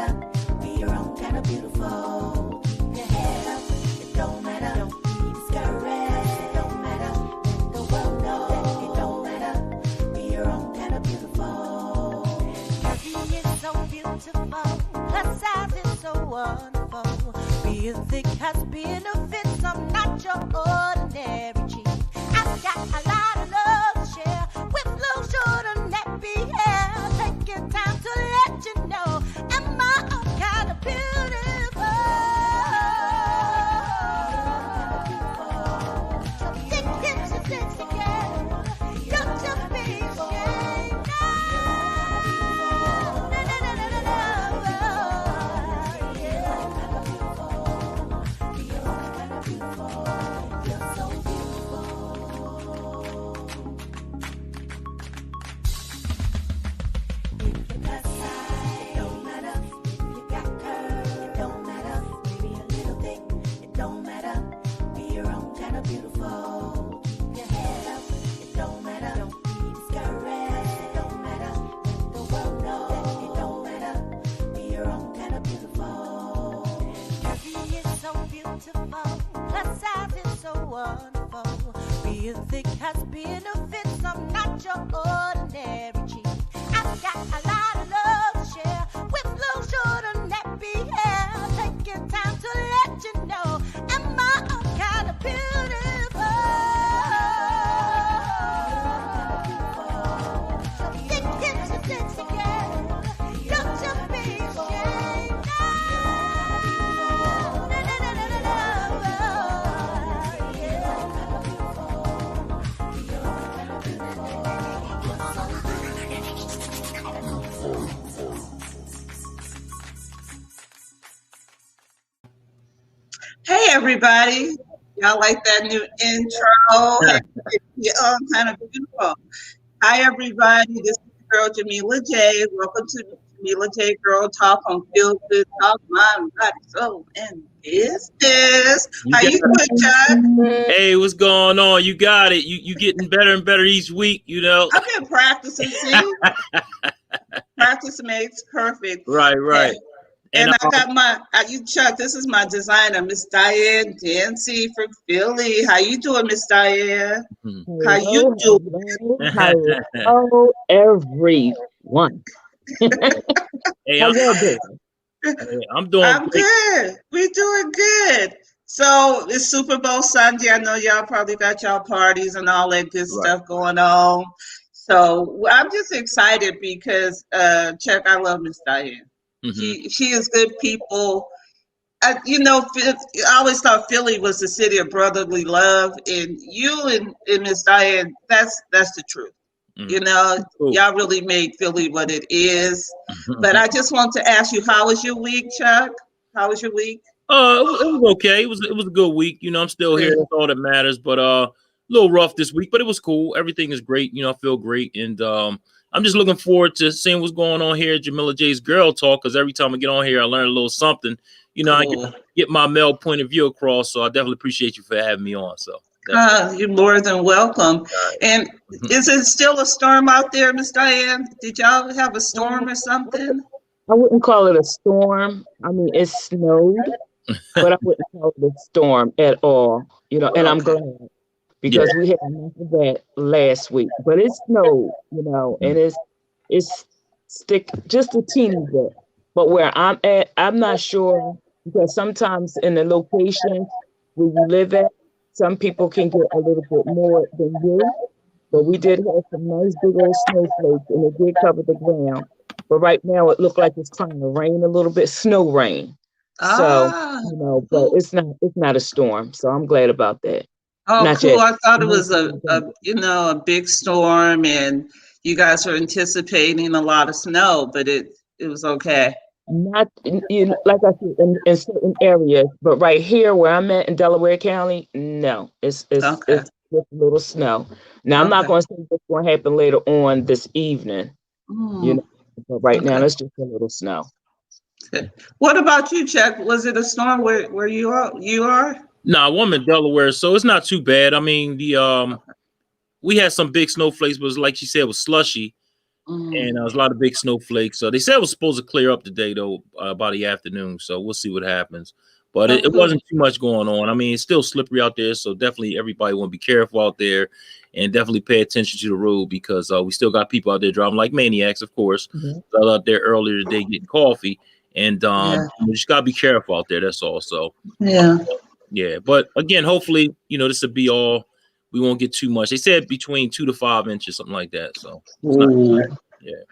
matter. Be your own kind of beautiful. Keep your head up. It don't matter. Don't be discouraged. It don't matter. Let the world know that it don't matter. Be your own kind of beautiful. Beauty is so beautiful. Her size is so wonderful. Being thick has benefits. I'm not your ordinary cheek. I've got a lot of love to share with low, short, and nappy hair. Taking time to let you know am I kind of beautiful. So think it, you sexy girl. Don't you be ashamed. You're so beautiful. If you got size, it don't matter. If you got curves, it don't matter. Maybe a little thick, it don't matter. Be your own kind of beautiful. Keep your head up, it don't matter. Don't be discouraged, it don't matter. Let the world know that it don't matter. Be your own kind of beautiful. Beauty is so beautiful. Her size is so wonderful. Being thick has benefits. I'm not your ordinary cheek. I've got a lot of love to share with low, short, and nappy hair. Taking time to let you know am I kind of beautiful. So think it's a sexy girl. Don't you be ashamed. Hey everybody, y'all like that new intro? Hey, kind of beautiful. Hi everybody, this is your girl Jamila J. Welcome to Jamila J Girl Talk on Feel Good Talk, Mind, Body, Soul, and Business. How you doing, Chuck? Hey, what's going on? You got it. You getting better and better each week, you know. I've been practicing, see? Practice makes perfect. Right. And I got Chuck, this is my designer, Miss Diane Dancey from Philly. How you doing, Miss Diane? How you doing? Hello, everyone. Hey, How y'all doing? I'm doing I'm great. good. We're doing good. So it's Super Bowl Sunday. I know y'all probably got y'all parties and all that good stuff going on. So I'm just excited because, Chuck, I love Miss Diane. Mm-hmm. She is good people. I always thought Philly was the city of brotherly love, and you and Miss Diane, that's the truth. Mm-hmm. You know, Cool. Y'all really made Philly what it is. But I just want to ask you, how was your week, Chuck? How was your week? It was okay. It was a good week. You know, I'm still here. That's all that matters. But a little rough this week, but it was cool. Everything is great. You know, I feel great, and I'm just looking forward to seeing what's going on here at Jamila J's Girl Talk, because every time I get on here, I learn a little something. You know, cool. I get my male point of view across, so I definitely appreciate you for having me on. So you're more than welcome. And is it still a storm out there, Miss Diane? Did y'all have a storm or something? I wouldn't call it a storm. I mean, it snowed, but I wouldn't call it a storm at all. You know, and I'm glad. Because we had enough of that last week, but it snowed, you know, and it's just a teeny bit. But where I'm at, I'm not sure, because sometimes in the location where you live at, some people can get a little bit more than you. But we did have some nice big old snowflakes, and it did cover the ground. But right now it looked like it's trying to rain a little bit, snow rain. So, you know, but it's not a storm. So I'm glad about that. Oh, Not cool. yet. I thought it was a big storm, and you guys were anticipating a lot of snow, but it was okay. Not, you know, like I said, in certain areas, but right here where I'm at in Delaware County, no, it's just a little snow. Now, I'm not going to say what's going to happen later on this evening, you know, but right now it's just a little snow. What about you, Chuck? Was it a storm where you are? No, I'm in Delaware, so it's not too bad. I mean, we had some big snowflakes, but like she said, it was slushy. and there was a lot of big snowflakes. So they said it was supposed to clear up today, though, by the afternoon. So we'll see what happens. But it wasn't too much going on. I mean, it's still slippery out there, so definitely everybody want to be careful out there, and definitely pay attention to the road because we still got people out there driving like maniacs, of course. Out there earlier today getting coffee, and you just gotta be careful out there. That's all. So yeah. But again, hopefully, this will be all. We won't get too much. They said between 2 to 5 inches, something like that. So it's not bad. Yeah.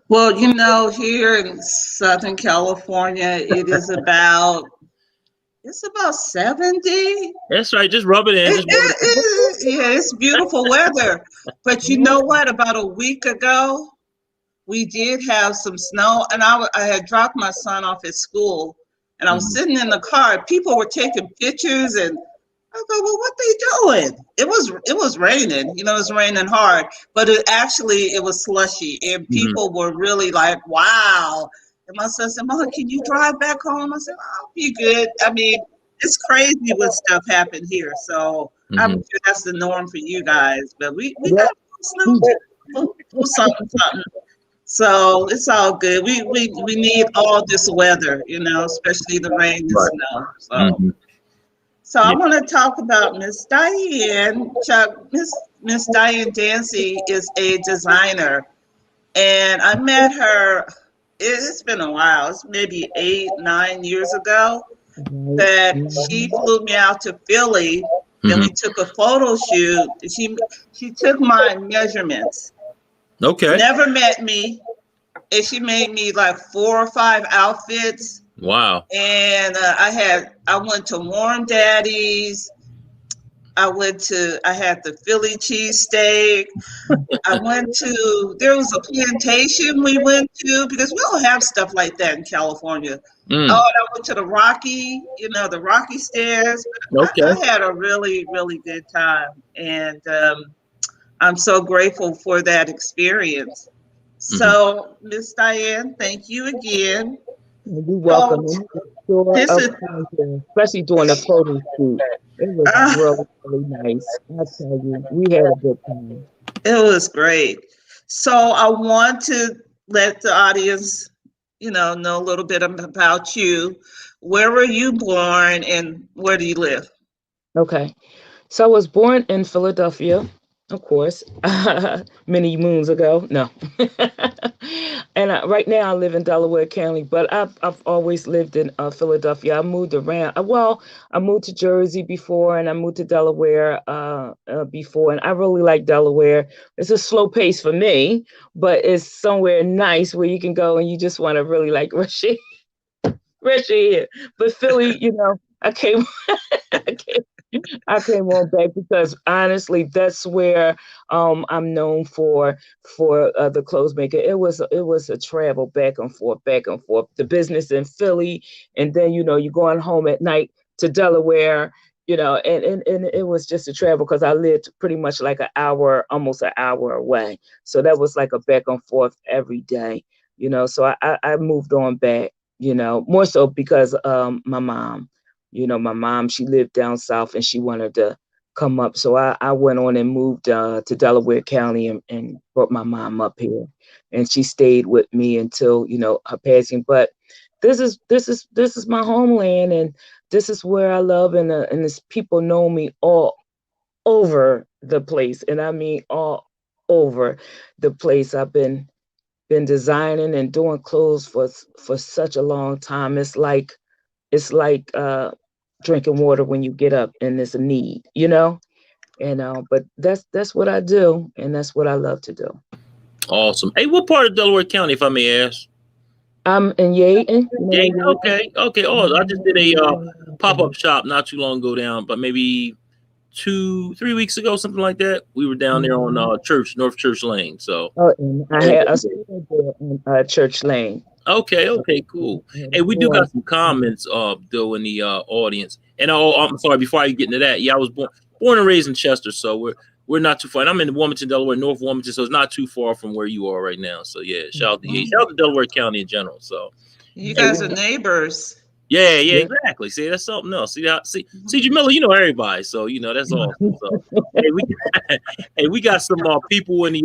Well, here in Southern California, it's about 70. That's right. Just rub it in. Yeah, it's beautiful weather. But you know what? About a week ago, we did have some snow, and I had dropped my son off at school, and I was sitting in the car. People were taking pictures, and I go, well, what they doing? It was raining. It was raining hard, but it was slushy, and people were really like, wow. And my son said, Mom, can you drive back home? I said, I'll be good. I mean, it's crazy when stuff happened here. So I'm sure that's the norm for you guys. But we got snow too. Something. So it's all good. We need all this weather, especially the rain and snow. So I want to talk about Miss Diane. Miss Diane Dancey is a designer. And I met her, it's been a while, it's maybe 8-9 years ago, that she flew me out to Philly, and we took a photo shoot. She took my measurements. Okay. Never met me, and she made me like 4 or 5 outfits. Wow. And I went to Warm Daddy's. I had the Philly cheesesteak. There was a plantation we went to because we don't have stuff like that in California. Oh, and I went to the the Rocky Stairs. Okay. I had a really, really good time. And I'm so grateful for that experience. So, Miss Diane, thank you again. You're welcome. Especially during the photo shoot. It was really, really nice. I tell you, we had a good time. It was great. So I want to let the audience, know a little bit about you. Where were you born and where do you live? Okay. So I was born in Philadelphia, of course, many moons ago. No. And right now I live in Delaware County, but I've always lived in Philadelphia. I moved around. I moved to Jersey before, and I moved to Delaware before, and I really like Delaware. It's a slow pace for me, but it's somewhere nice where you can go and you just want to really like rush in. But Philly, I came on back because honestly, that's where I'm known for the clothes maker. It was a travel back and forth, the business in Philly, and then you're going home at night to Delaware, and it was just a travel because I lived pretty much like almost an hour away. So that was like a back and forth every day, So I moved on back, more so because my mom. My mom, she lived down south and she wanted to come up. So I went on and moved to Delaware County and brought my mom up here. And she stayed with me until, her passing. But this is my homeland, and this is where I love, and this people know me all over the place. And I mean all over the place. I've been designing and doing clothes for such a long time. It's like drinking water when you get up and it's a need, but that's what I do, and that's what I love to do. Awesome. Hey, what part of Delaware County, if I may ask? I'm in Yaden. Okay. Oh, I just did a pop-up shop not too long ago down, but maybe 2-3 weeks ago, something like that. We were down there on North Church Lane. So and I had a store there on Church Lane. Okay, cool. Hey, we do got some comments though in the audience. And I'm sorry, before I get into that, I was born and raised in Chester, so we're not too far. And I'm in Wilmington, Delaware, North Wilmington, so it's not too far from where you are right now. So yeah, shout out to Delaware County in general. So you guys are neighbors. Yeah, exactly. See, that's something else. See, Jamila, you know everybody, so that's awesome. So, hey, we got some people in the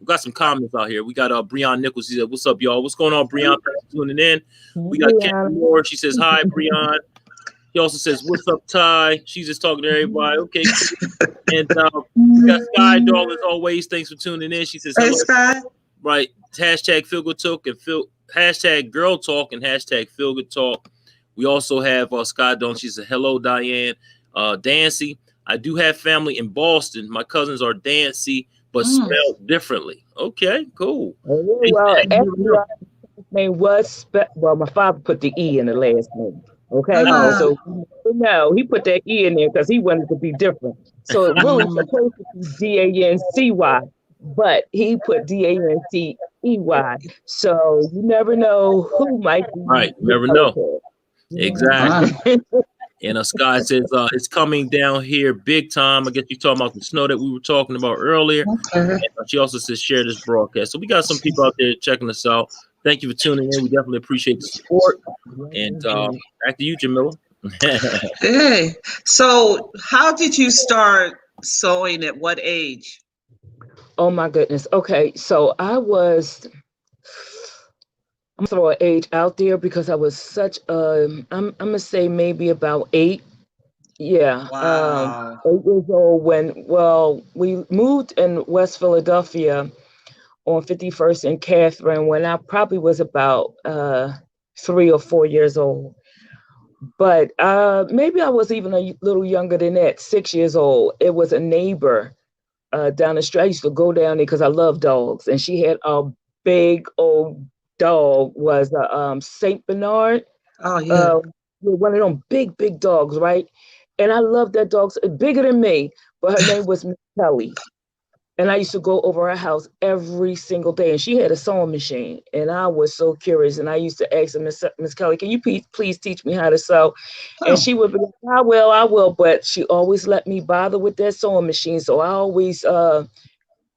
We got some comments out here. We got Breon Nichols. He said, "What's up, y'all? What's going on, Breon? Thanks for tuning in." We got Kathy Moore. She says, "Hi, Breon." She also says, "What's up, Ty?" She's just talking to everybody. Okay. And we got Sky Doll as always. Thanks for tuning in. She says, Hey, "Hello." Sky. Right. Hashtag Feel Good Talk and hashtag Girl Talk and hashtag Feel Good Talk. We also have Sky Dawn. She said, "Hello, Diane Dancey. I do have family in Boston. My cousins are Dancey, but spelled differently." Okay, cool. Well, actually, his name was well, my father put the E in the last name. Okay, so no, he put that E in there because he wanted to be different. So it really supposed to be Dancy, but he put Dancey. So you never know who might be right. Never know. Exactly. And Sky says it's coming down here big time. I guess you're talking about the snow that we were talking about earlier. And she also says share this broadcast. So we got some people out there checking us out. Thank you for tuning in. We definitely appreciate the support. And back to you, Jamila. Hey, so how did you start sewing? At what age? Oh my goodness. Okay, so I'm throwing age out there because I was such I'm gonna say maybe about 8. Yeah. Wow. 8 years old when we moved in West Philadelphia on 51st and Catherine when I probably was about 3 or 4 years old. But maybe I was even a little younger than that, 6 years old. It was a neighbor down the street. I used to go down there because I love dogs, and she had a big old dog, was a Saint Bernard. Oh yeah. One of them big dogs, right? And I loved that dog, bigger than me, but her name was Miss Kelly. And I used to go over her house every single day, and she had a sewing machine. And I was so curious, and I used to ask her, Miss Kelly, can you please teach me how to sew? And she would be like, I will. But she always let me bother with that sewing machine. So I always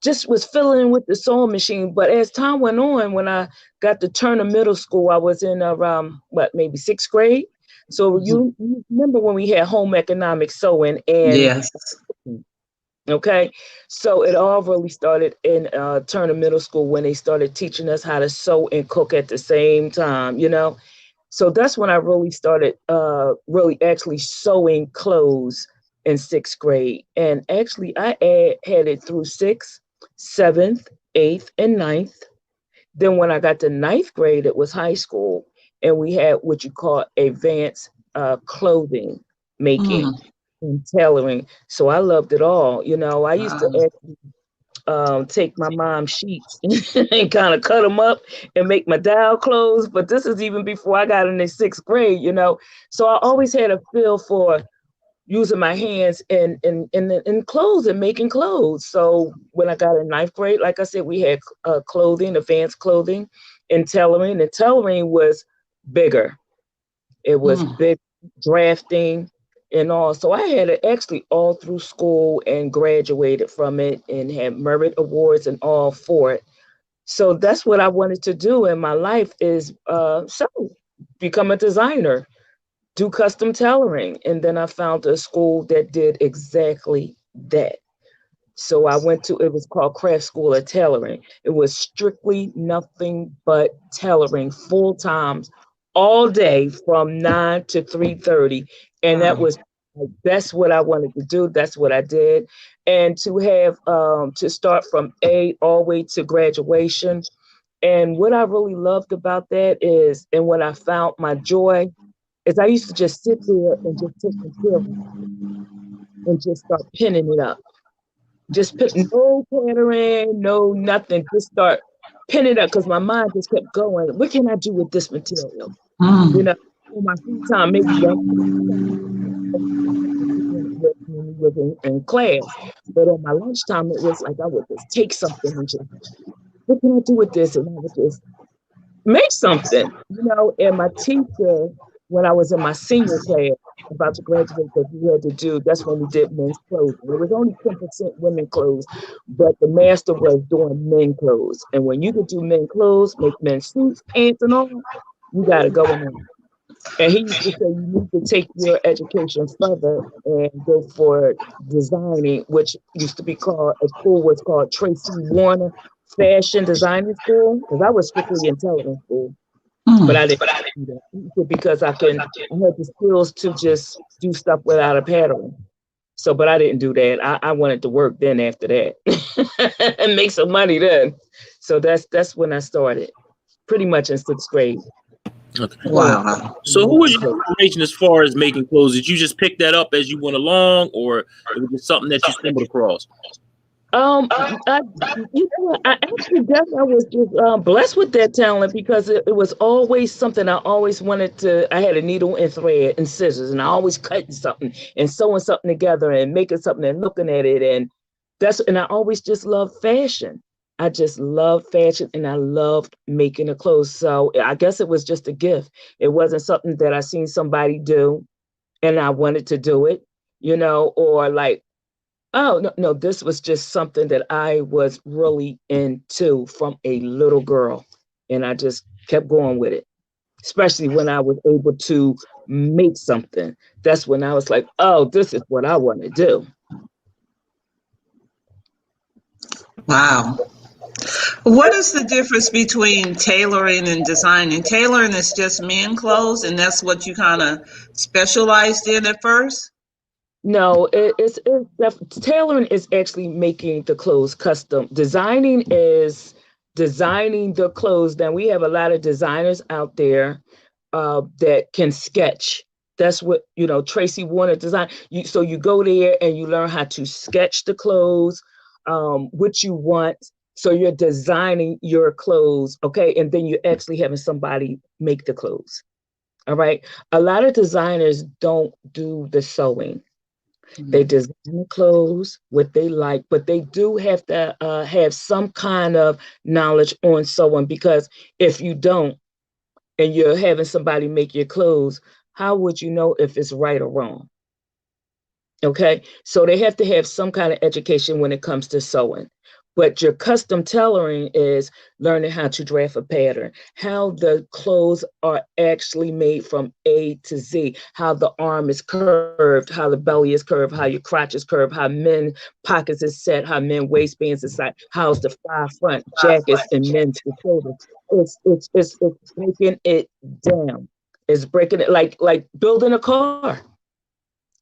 just was filling with the sewing machine. But as time went on, when I got to Turner Middle School, I was in around, maybe 6th grade. So you remember when we had home economics sewing and yes. Okay, so it all really started in Turner Middle School when they started teaching us how to sew and cook at the same time, So that's when I really started really actually sewing clothes in 6th grade. And actually I had it through 6th, 7th, 8th, and 9th. Then when I got to 9th grade, it was high school. And we had what you call advanced clothing making. And tailoring. So I loved it all. I used to actually take my mom's sheets and kind of cut them up and make my doll clothes. But this is even before I got in the 6th grade, So I always had a feel for using my hands in clothes and making clothes. So when I got in 9th grade, like I said, we had clothing, advanced clothing, and tailoring. And tailoring was bigger. It was big, drafting and all. So I had it actually all through school and graduated from it and had merit awards and all for it. So that's what I wanted to do in my life is become a designer, do custom tailoring. And then I found a school that did exactly that. So I went to, it was called Craft School of Tailoring. It was strictly nothing but tailoring, full time, all day from 9 to 3:30. And that's what I wanted to do. That's what I did. And to have, to start from A all the way to graduation. And what I really loved about that is, and when I found my joy, is I used to just sit there and just take material and just start pinning it up. Just put no pattern, no nothing. Just start pinning it up because my mind just kept going. What can I do with this material? In my free time, maybe was in class, but on my lunchtime, it was like I would just take something and just, what can I do with this? And I would just make something, And my teacher, when I was in my senior class, about to graduate, because we had to do, that's when we did men's clothes. It was only 10% women clothes, but the master was doing men clothes. And when you could do men clothes, make men's suits, pants, and all, you got to go in there. And he used to say you need to take your education further and go for designing, which used to be called, at school was called Tracy Warner fashion designing school because I was strictly in television school, but I didn't do that because I had the skills to just do stuff without a pattern. So, but I didn't do that. I wanted to work then after that and make some money then. So that's when I started, pretty much in 6th grade. Okay. Wow. So who was your inspiration as far as making clothes? Did you just pick that up as you went along, or it was just something that you stumbled across? I, I actually guess I was just blessed with that talent because it was always something I always wanted to. I had a needle and thread and scissors, and I always cutting something and sewing something together and making something and looking at it, and I always just loved fashion. I just loved fashion and I loved making the clothes. So I guess it was just a gift. It wasn't something that I seen somebody do and I wanted to do it, or like, oh, no, no, this was just something that I was really into from a little girl. And I just kept going with it, especially when I was able to make something. That's when I was like, oh, this is what I want to do. Wow. What is the difference between tailoring and designing? Tailoring is just men clothes, and that's what you kind of specialized in at first? No, tailoring is actually making the clothes custom. Designing is designing the clothes. Now we have a lot of designers out there that can sketch. That's what Tracy Warner design. So you go there and you learn how to sketch the clothes, what you want. So you're designing your clothes, okay, and then you're actually having somebody make the clothes. All right. A lot of designers don't do the sewing. They design the clothes, what they like, but they do have to have some kind of knowledge on sewing because if you don't and you're having somebody make your clothes, how would you know if it's right or wrong? Okay, so they have to have some kind of education when it comes to sewing. But your custom tailoring is learning how to draft a pattern, how the clothes are actually made from A to Z, how the arm is curved, how the belly is curved, how your crotch is curved, how men pockets is set, how men waistbands is set, how's the fly front jackets and men's shoulders. It's breaking it down. It's breaking it like building a car.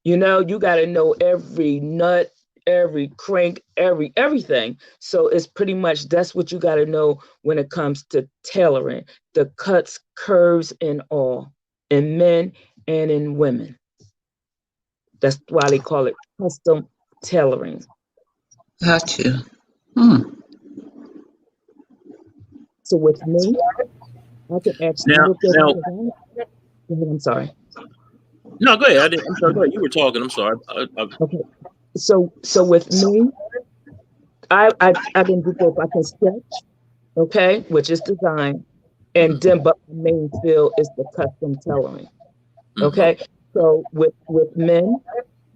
You got to know every nut, every crank, everything. So it's pretty much that's what you got to know when it comes to tailoring, the cuts, curves, and all, in men and in women. That's why they call it custom tailoring. Got you. Hmm. So with me, I can actually Now, look at now, it. I'm sorry. no, go ahead. I'm sorry. Go ahead. You were talking. I'm sorry. Okay. So with me, I can do both. I can sketch, okay, which is design, and then but the main field is the custom tailoring. Okay. So with men,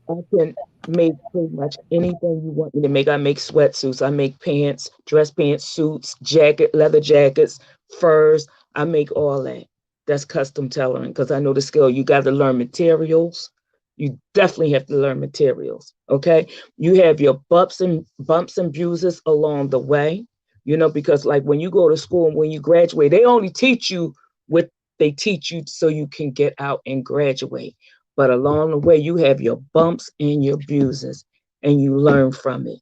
I can make pretty much anything you want me to make. I make sweatsuits, I make pants, dress pants, suits, leather jackets, furs. I make all that. That's custom tailoring because I know the skill. You got to learn materials. You definitely have to learn materials. Okay. You have your bumps and bruises along the way, because like when you go to school and when you graduate, they only teach you what they teach you so you can get out and graduate. But along the way, you have your bumps and your bruises, and you learn from it.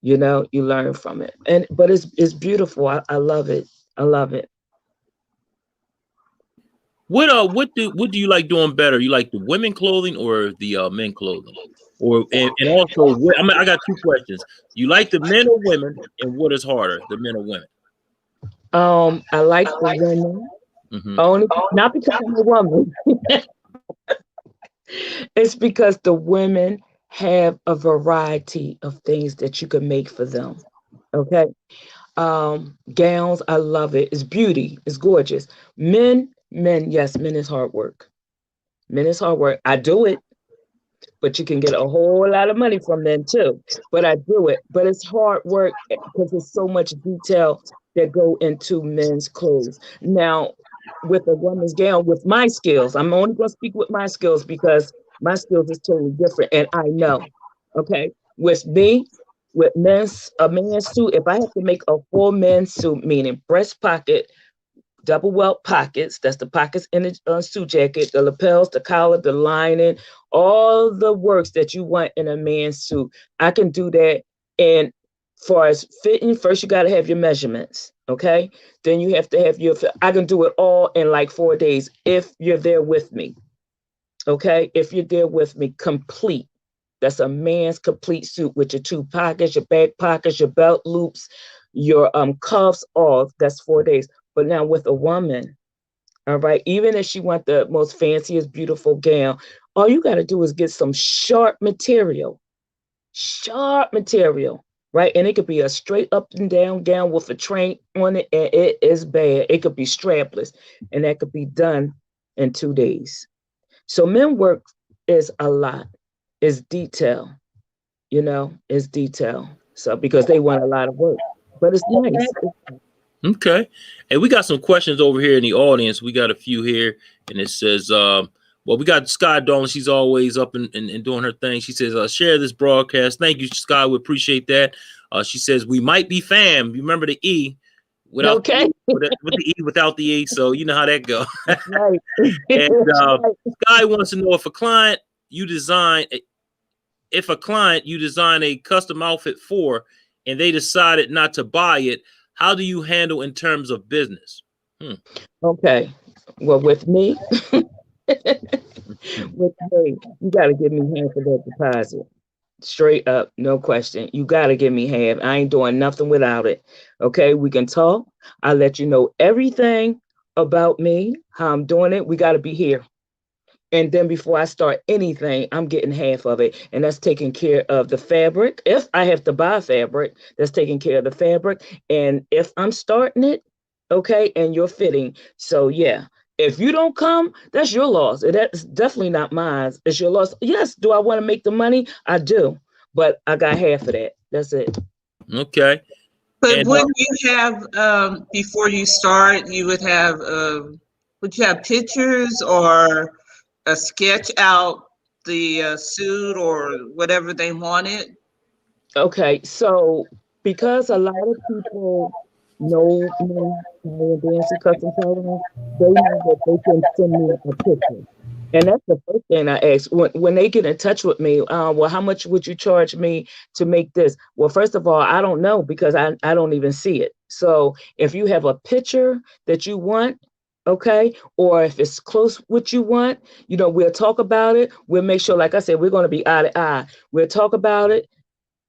You learn from it, but it's beautiful. I love it. I love it. What do you like doing better? You like the women clothing or the men clothing? Or and also, I got two questions. You like the men or women, and what is harder, the men or women? I like the women Mm-hmm. only not because I'm a woman. It's because the women have a variety of things that you can make for them. Okay. Gowns, I love it. It's beauty. It's gorgeous. Men, yes, men is hard work. Men is hard work. I do it, but you can get a whole lot of money from men too. But I do it. But it's hard work because there's so much detail that go into men's clothes. Now, with a woman's gown, with my skills, I'm only going to speak with my skills because my skills is totally different, and I know. Okay, with me, with a men's suit, if I have to make a full men's suit, meaning breast pocket, double welt pockets, that's the pockets in the suit jacket, the lapels, the collar, the lining, all the works that you want in a man's suit, I can do that. And far as fitting, first you got to have your measurements, okay? Then you have to have I can do it all in like 4 days if you're there with me, okay? If you're there with me, complete. That's a man's complete suit with your 2 pockets, your back pockets, your belt loops, your cuffs, all. That's 4 days. But now with a woman, all right, even if she want the most fanciest, beautiful gown, all you got to do is get some sharp material, right? And it could be a straight up and down gown with a train on it, and it is bad. It could be strapless, and that could be done in 2 days. So men work is a lot. It's detail, it's detail. So because they want a lot of work, but it's nice. Okay. And we got some questions over here in the audience. We got a few here, and it says, well, we got Sky Darling. She's always up and doing her thing. She says, share this broadcast. Thank you, Sky. We appreciate that. She says, we might be fam. You remember the E without okay. with the E without the E. So you know how that goes. Right. And Sky wants to know if a client you design a custom outfit for, and they decided not to buy it, how do you handle in terms of business? Okay. Well, with me, you got to give me half of that deposit. Straight up, no question. You got to give me half. I ain't doing nothing without it. Okay, we can talk. I'll let you know everything about me, how I'm doing it. We got to be here. And then before I start anything, I'm getting half of it. And that's taking care of the fabric. If I have to buy fabric, that's taking care of the fabric. And if I'm starting it, okay, and you're fitting. So yeah, if you don't come, that's your loss. That's definitely not mine. It's your loss. Yes, do I want to make the money? I do. But I got half of that. That's it. Okay. But wouldn't you have, before you start, would you have pictures or a sketch out the suit or whatever they wanted? Okay, so because a lot of people know me, Diane Dancey Custom Tailoring, they know that they can send me a picture. And that's the first thing I ask when they get in touch with me. Well, how much would you charge me to make this? Well, first of all, I don't know because I don't even see it. So if you have a picture that you want, okay, or if it's close what you want, we'll talk about it. We'll make sure, like I said, we're going to be eye to eye. We'll talk about it.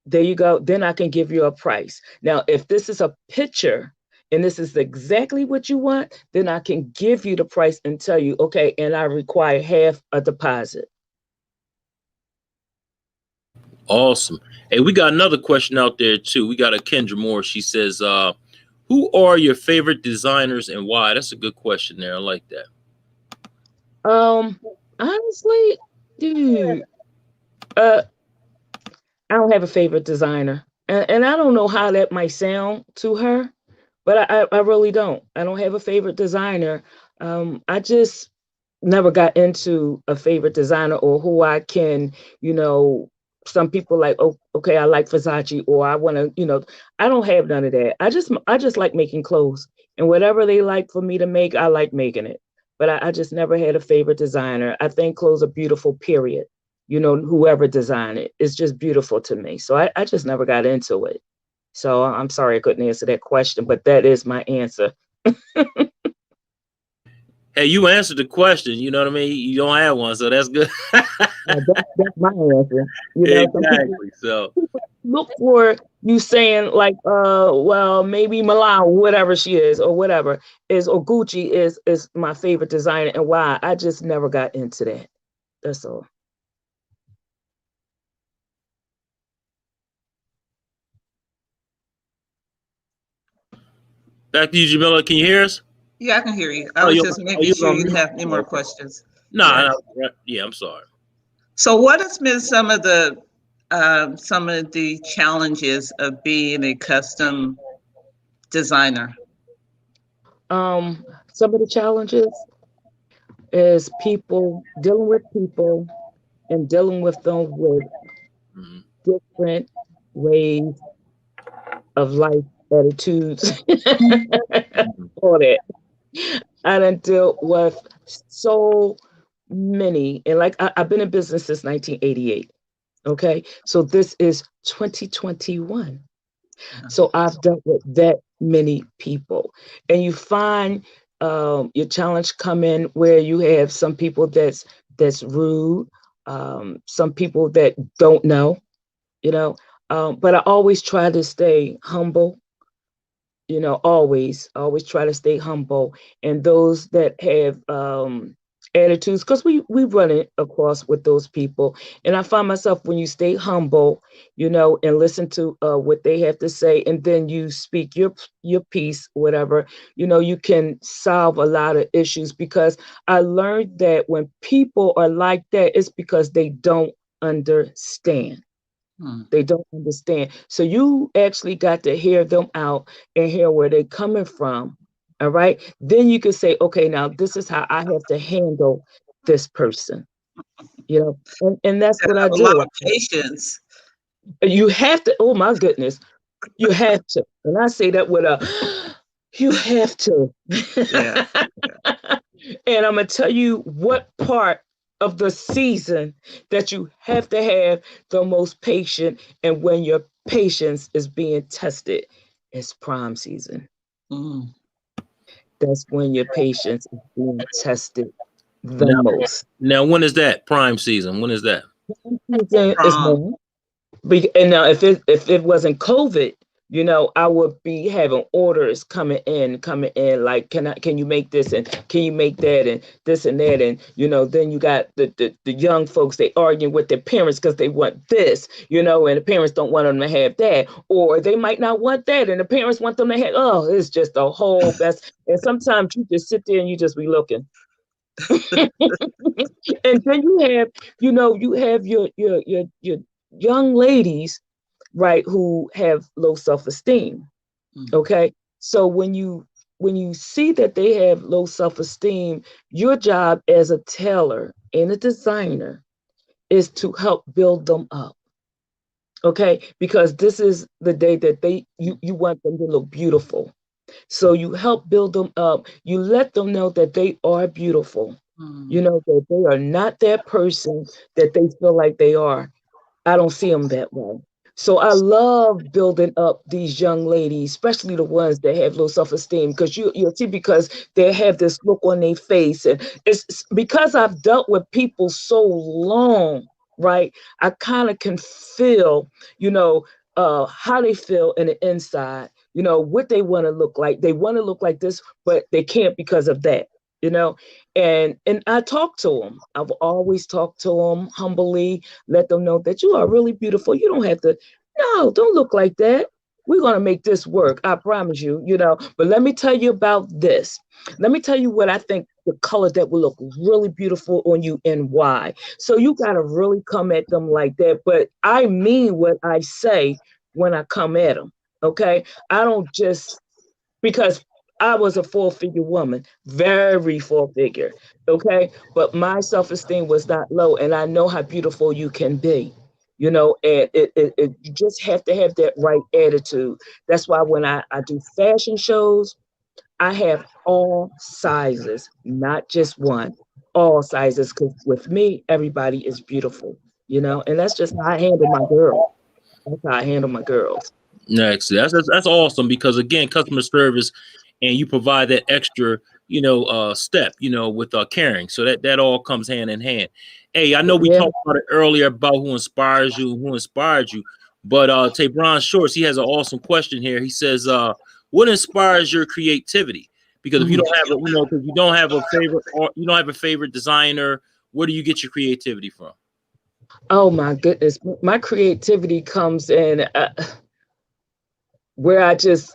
There you go. Then I can give you a price. Now, if this is a picture and this is exactly what you want, then I can give you the price and tell you, okay, and I require half a deposit. Awesome. Hey, we got another question out there too. We got a Kendra Moore. She says, who are your favorite designers and why? That's a good question there. I like that. Honestly, dude, I don't have a favorite designer. And I don't know how that might sound to her, but I really don't. I don't have a favorite designer. I just never got into a favorite designer or who I can, some people like, oh, okay, I like Versace or I want to, I don't have none of that. I just like making clothes, and whatever they like for me to make, I like making it. But I just never had a favorite designer. I think clothes are beautiful, period. Whoever designed it, it's just beautiful to me. So I just never got into it. So I'm sorry I couldn't answer that question, but that is my answer. Hey, you answered the question. You know what I mean? You don't have one, so that's good. That's my answer. Exactly. So look for you saying like, well, maybe Milan, whatever she is, or whatever or Gucci is my favorite designer, and why? I just never got into that. That's all. back to you, Jamila. Can you hear us? Yeah, I can hear you. I was just making sure you didn't have any more questions. No, yeah, I'm sorry. So what has been some of the challenges of being a custom designer? Some of the challenges is dealing with people and dealing with them with different ways of life, attitudes, all that. I done dealt with so many, and like I've been in business since 1988. Okay, so this is 2021. So I've dealt with that many people, and you find your challenge come in where you have some people that's rude, some people that don't know, you know. But I always try to stay humble, always try to stay humble. And those that have attitudes, because we run it across with those people. And I find myself, when you stay humble, and listen to what they have to say, and then you speak your piece, whatever, you can solve a lot of issues. Because I learned that when people are like that, it's because they don't understand. They don't understand. So you actually got to hear them out and hear where they're coming from. All right. Then you can say, okay, now this is how I have to handle this person. And that's what I have a lot do. of patience. You have to, oh my goodness, you have to. And I say that with you have to. Yeah. And I'm going to tell you what part of the season that you have to have the most patient. And when your patience is being tested, it's prime season. Mm. That's when your patience is being tested the most. Now, when is that prime season? When is that? Season is now. And now, if it wasn't COVID, I would be having orders coming in, like, can you make this, and can you make that, and this and that, and then you got the young folks, they arguing with their parents because they want this, and the parents don't want them to have that, or they might not want that, and the parents want them to have. Oh, it's just a whole mess. And sometimes you just sit there and you just be looking. And then you have your young ladies, right, who have low self-esteem. Okay, so when you see that they have low self-esteem, your job as a tailor and a designer is to help build them up. Okay, because this is the day that you want them to look beautiful. So you help build them up. You let them know that they are beautiful. That they are not that person that they feel like they are. I don't see them that way. So I love building up these young ladies, especially the ones that have low self-esteem, because you'll see, because they have this look on their face. And it's because I've dealt with people so long, right? I kind of can feel, how they feel in the inside, what they want to look like. They want to look like this, but they can't because of that. And I talk to them. I've always talked to them humbly, let them know that you are really beautiful. You don't have to, no, don't look like that. We're going to make this work. I promise you, but let me tell you about this. Let me tell you what I think the color that will look really beautiful on you and why. So you got to really come at them like that. But I mean what I say when I come at them. Okay. I don't just, because I was a 4-figure woman, very 4-figure, okay? But my self-esteem was not low, and I know how beautiful you can be, and you just have to have that right attitude. That's why when I do fashion shows, I have all sizes, not just one, all sizes, because with me, everybody is beautiful, and that's just how I handle my girls. That's how I handle my girls. Next, that's awesome, because again, customer service, and you provide that extra, step, with caring. So that all comes hand in hand. Hey, I know we talked about it earlier about who inspires you, who inspired you, but Tabron Shorts, he has an awesome question here. He says, what inspires your creativity? Because if you don't have because you don't have a favorite, or you don't have a favorite designer, where do you get your creativity from? Oh my goodness, my creativity comes in where I just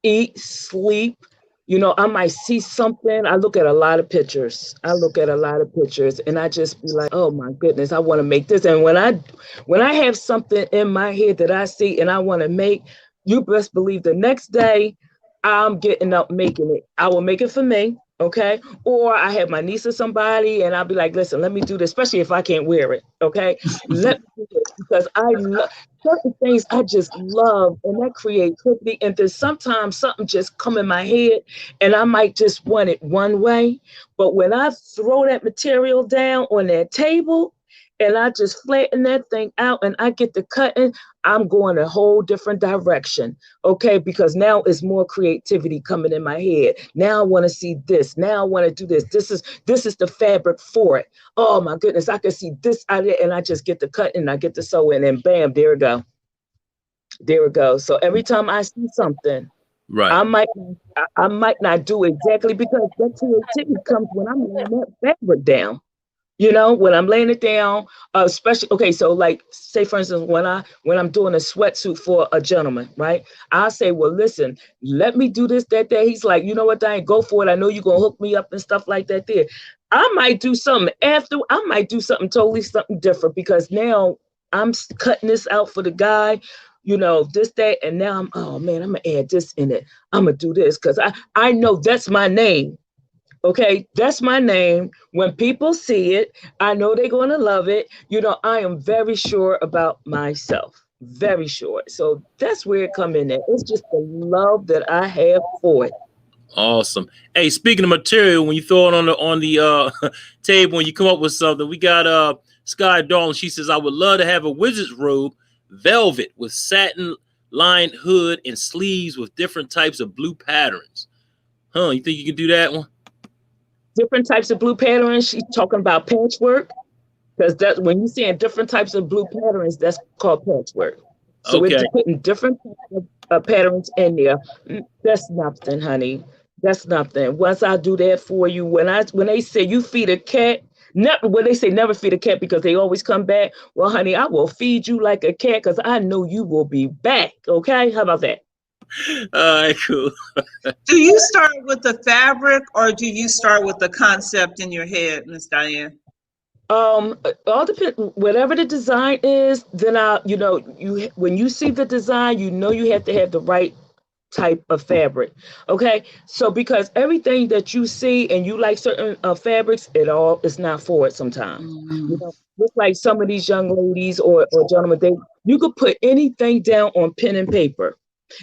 eat, sleep. I might see something. I look at a lot of pictures. And I just be like, oh my goodness, I want to make this. And when I have something in my head that I see and I want to make, you best believe the next day I'm getting up making it. I will make it for me. Okay. Or I have my niece or somebody and I'll be like, listen, let me do this, especially if I can't wear it. Okay. Let me do this. because I love certain things I just love and that creativity. And then sometimes something just come in my head and I might just want it one way. But when I throw that material down on that table and I just flatten that thing out and I get the cutting, I'm going a whole different direction. Okay, because now it's more creativity coming in my head. Now I want to see this. Now I want to do this. This is the fabric for it. Oh my goodness, I can see this idea, and I just get the cut and I get the sew in, and bam, there we go. There we go. So every time I see something, Right. I might not do exactly because that creativity comes when I'm laying that fabric down. When I'm laying it down, especially, okay, so like say for instance, when I'm doing a sweatsuit for a gentleman, right? I'll say, well, listen, let me do this, that day. He's like, you know what, Diane, go for it. I know you're gonna hook me up and stuff like that there. I might do something totally something different because now I'm cutting this out for the guy, this, that, and now oh man, I'm gonna add this in it. I'm gonna do this because I know that's my name. Okay, that's my name. When people see it, I know they're going to love it. I am very sure about myself. Very sure. So that's where it come in at. It's just the love that I have for it. Awesome. Hey, speaking of material, when you throw it on the table and you come up with something, we got Sky Darling. She says, I would love to have a wizard's robe, velvet with satin lined hood and sleeves with different types of blue patterns. You think you can do that one? Different types of blue patterns. She's talking about patchwork, because that when you're seeing different types of blue patterns, that's called patchwork. So Okay. we're putting different types of patterns in there. That's nothing, honey. That's nothing. Once I do that for you, when they say you feed a cat, when they say never feed a cat because they always come back. Well, honey, I will feed you like a cat because I know you will be back. Okay, how about that? All right, cool. Do you start with the fabric or do you start with the concept in your head, Miss Diane? All depends. Whatever the design is, then when you see the design, you have to have the right type of fabric. Okay, so because everything that you see and you like certain fabrics, it all is not for it sometimes. Just like some of these young ladies or gentlemen, you could put anything down on pen and paper.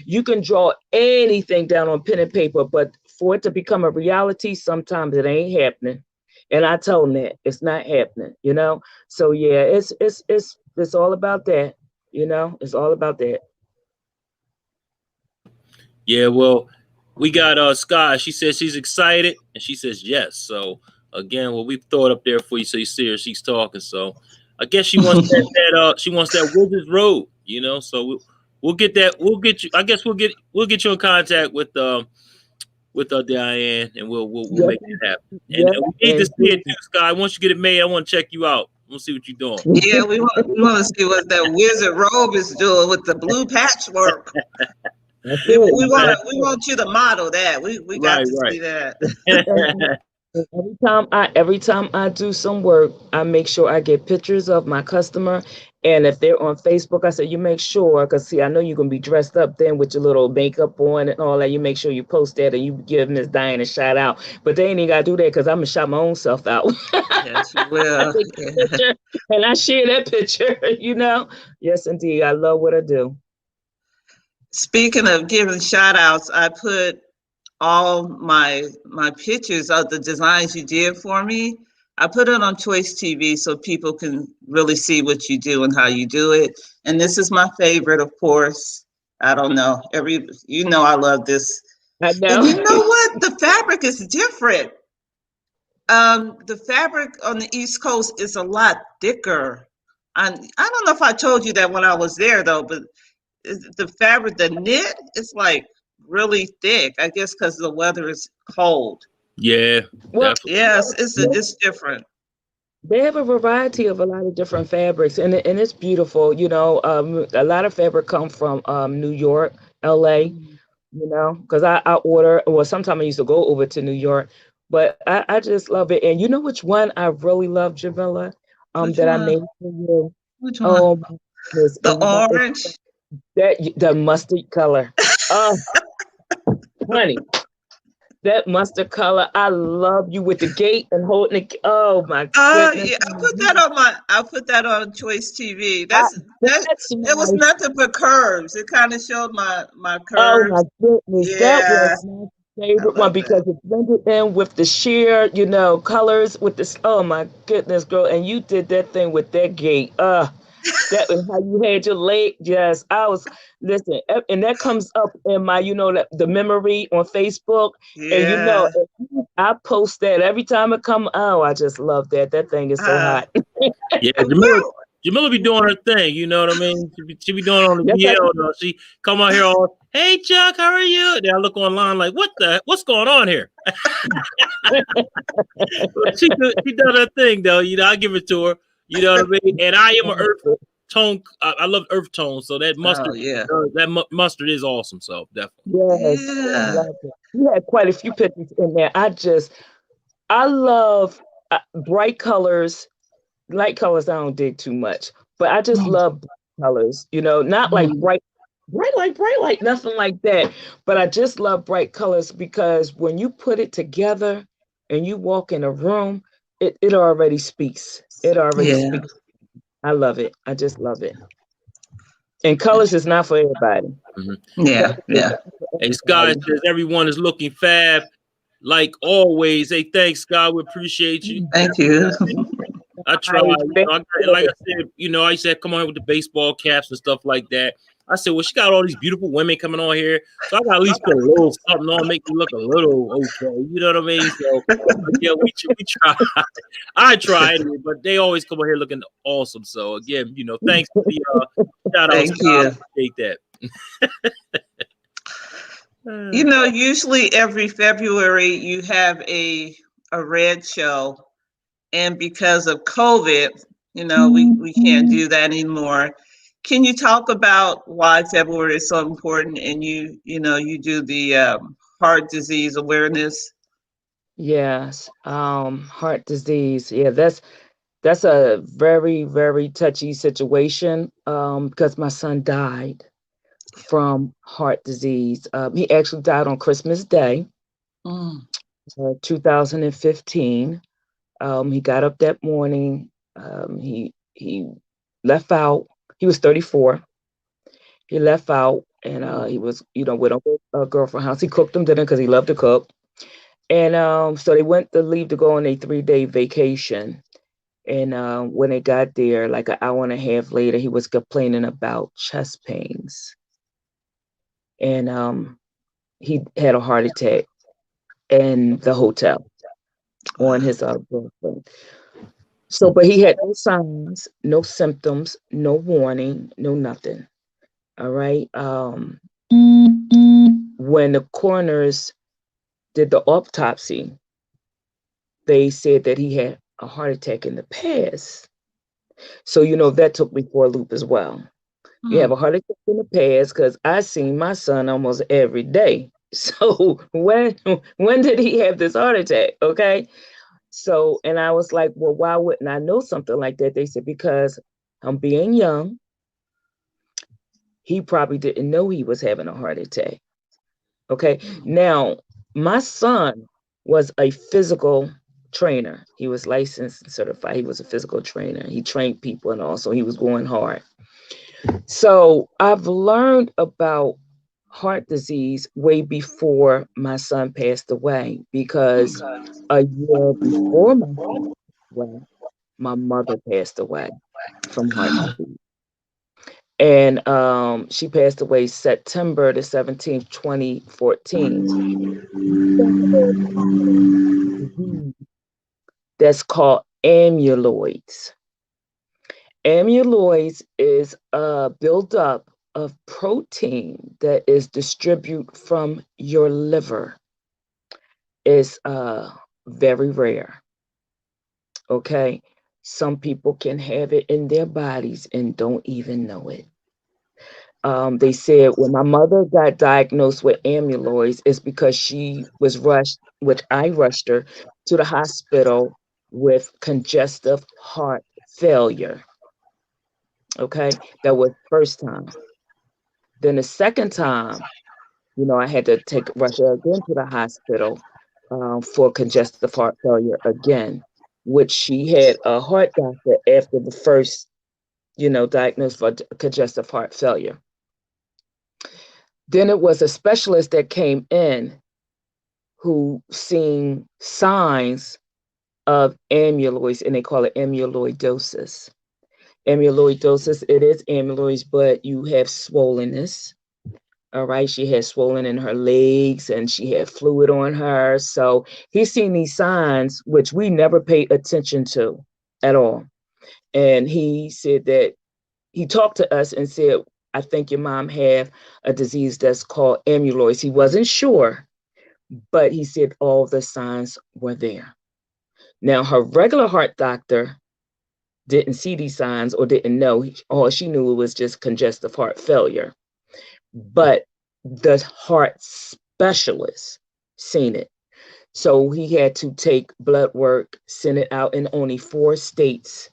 You can draw anything down on pen and paper, but for it to become a reality, sometimes it ain't happening. And I tell them that it's not happening, So yeah, it's all about that, It's all about that. Yeah, well, we got Sky. She says she's excited, and she says yes. So again, well, we throw it up there for you so you see her. She's talking. So I guess she wants she wants that wizard's robe, So we'll get that. We'll get you. I guess we'll get you in contact with Diane, and we'll make it happen. And we need to see it too, Sky. Once you get it made, I want to check you out. We'll see what you're doing. Yeah, we want to see what that wizard robe is doing with the blue patchwork. We want you to model that. We got to see that. Every time I do some work, I make sure I get pictures of my customer. And if they're on Facebook, I say, you make sure, because see, I know you're going to be dressed up then with your little makeup on and all that. You make sure you post that and you give Miss Diane a shout out. But they ain't even got to do that because I'm going to shout my own self out. Yes, you will. And I share that picture, Yes, indeed. I love what I do. Speaking of giving shout outs, I put all my pictures of the designs you did for me. I put it on Choice TV so people can really see what you do and how you do it. And this is my favorite, of course. I don't know. I love this. I know. And you know what? The fabric is different. The fabric on the East Coast is a lot thicker. I don't know if I told you that when I was there though, but the fabric, the knit, is like really thick. I guess because the weather is cold. Yeah. Well, yes, it's different. They have a variety of a lot of different fabrics, and it's beautiful. A lot of fabric come from New York, LA. Because I order. Well, sometimes I used to go over to New York, but I just love it. And you know which one I really love, Jamila? That I made for you. Which one? The orange. The mustard color. Oh, honey. That mustard color, I love you with the gate and holding it. Oh my goodness. Yeah, I put that on Choice TV. I, That that's it was my, nothing but curves. It kind of showed my oh my curves. goodness. That was Yeah, my I favorite one love because that. it blended in with the sheer, colors with this. Oh my goodness, girl. And you did that thing with that gate. That was how you had your leg. Yes, I was listen, and that comes up in my, that the memory on Facebook, and Yeah. I post that every time it come. Oh, I just love that. That thing is so Uh, hot. Yeah, Jamila. well, Jamila be doing her thing, you know what I mean? She be doing it on the Yes, I DL though. She come out here all, hey Chuck, how are you? Then I look online like, what's going on here? But she done her thing though, I give it to her. You know what I mean? And I am an earth tone. I love earth tone, so that oh mustard, yeah, mustard is awesome. So definitely. yes, I yeah. love it. You had quite a few pictures in there. I love bright colors. Light colors, I don't dig too much, but I just Mm, love bright colors. Not like mm. bright light, nothing like that. But I just love bright colors because when you put it together and you walk in a room, it already speaks. It already Yeah, speaks. I love it. I just love it. And colors is not for everybody. Mhm. yeah, Colors is yeah. not for Hey, Sky everybody. says everyone is looking fab, like always. Hey, thanks, Sky. We appreciate you. Thank you. I try. Nice. Like I said, I said, come on here with the baseball caps and stuff like that. I said, well, she got all these beautiful women coming on here, so I got to at least put a little something on, make me look a little okay. You know what I mean? So, yeah, we try. I try anyway, but they always come on here looking awesome. So again, thanks for the shout out, Thank Scott. I you. appreciate that. Usually every February you have a red show, and because of COVID, we can't do that anymore. Can you talk about why February is so important, and you do the heart disease awareness? Yes. Heart disease. Yeah, that's a very, very touchy situation. Because my son died from heart disease. He actually died on Christmas Day, Mm. 2015. He got up that morning. He left out. He was 34. He left out, and he was, with a girlfriend house. He cooked them dinner because he loved to cook. And so they went to leave to go on a 3-day vacation. And when they got there, like an hour and a half later, he was complaining about chest pains. And he had a heart attack in the hotel on his girlfriend. So, but he had no signs, no symptoms, no warning, no nothing. All right. When the coroners did the autopsy, they said that he had a heart attack in the past. So, that took me for a loop as well. You have Mm. a heart attack in the past because I seen my son almost every day. So when did he have this heart attack? Okay. So, and I was like, well, why wouldn't I know something like that? They said, because I'm being young, he probably didn't know he was having a heart attack. Okay. Now, my son was a physical trainer. He was licensed and certified. He was a physical trainer. He trained people and also he was going hard. So I've learned about heart disease way before my son passed away because a year before my son passed away, my mother passed away from heart disease. And she passed away September the 17th, 2014. That's called amyloids. Amyloids is a buildup of protein that is distributed from your liver. It's very rare. Okay. Some people can have it in their bodies and don't even know it. They said when my mother got diagnosed with amyloids, it's because she was rushed, which I rushed her to the hospital with congestive heart failure. Okay. That was first time. Then the second time, I had to rush her again to the hospital for congestive heart failure again, which she had a heart doctor after the first, diagnosed for congestive heart failure. Then it was a specialist that came in who seen signs of amyloids, and they call it amyloidosis. Amyloidosis, it is amyloids, but you have swollenness. All right, she had swollen in her legs and she had fluid on her. So he's seen these signs, which we never paid attention to at all. And he said that he talked to us and said, I think your mom have a disease that's called amyloids. He wasn't sure, but he said all the signs were there. Now, her regular heart doctor didn't see these signs or didn't know. All she knew was just congestive heart failure. But the heart specialist seen it. So he had to take blood work, send it out, and only 4 states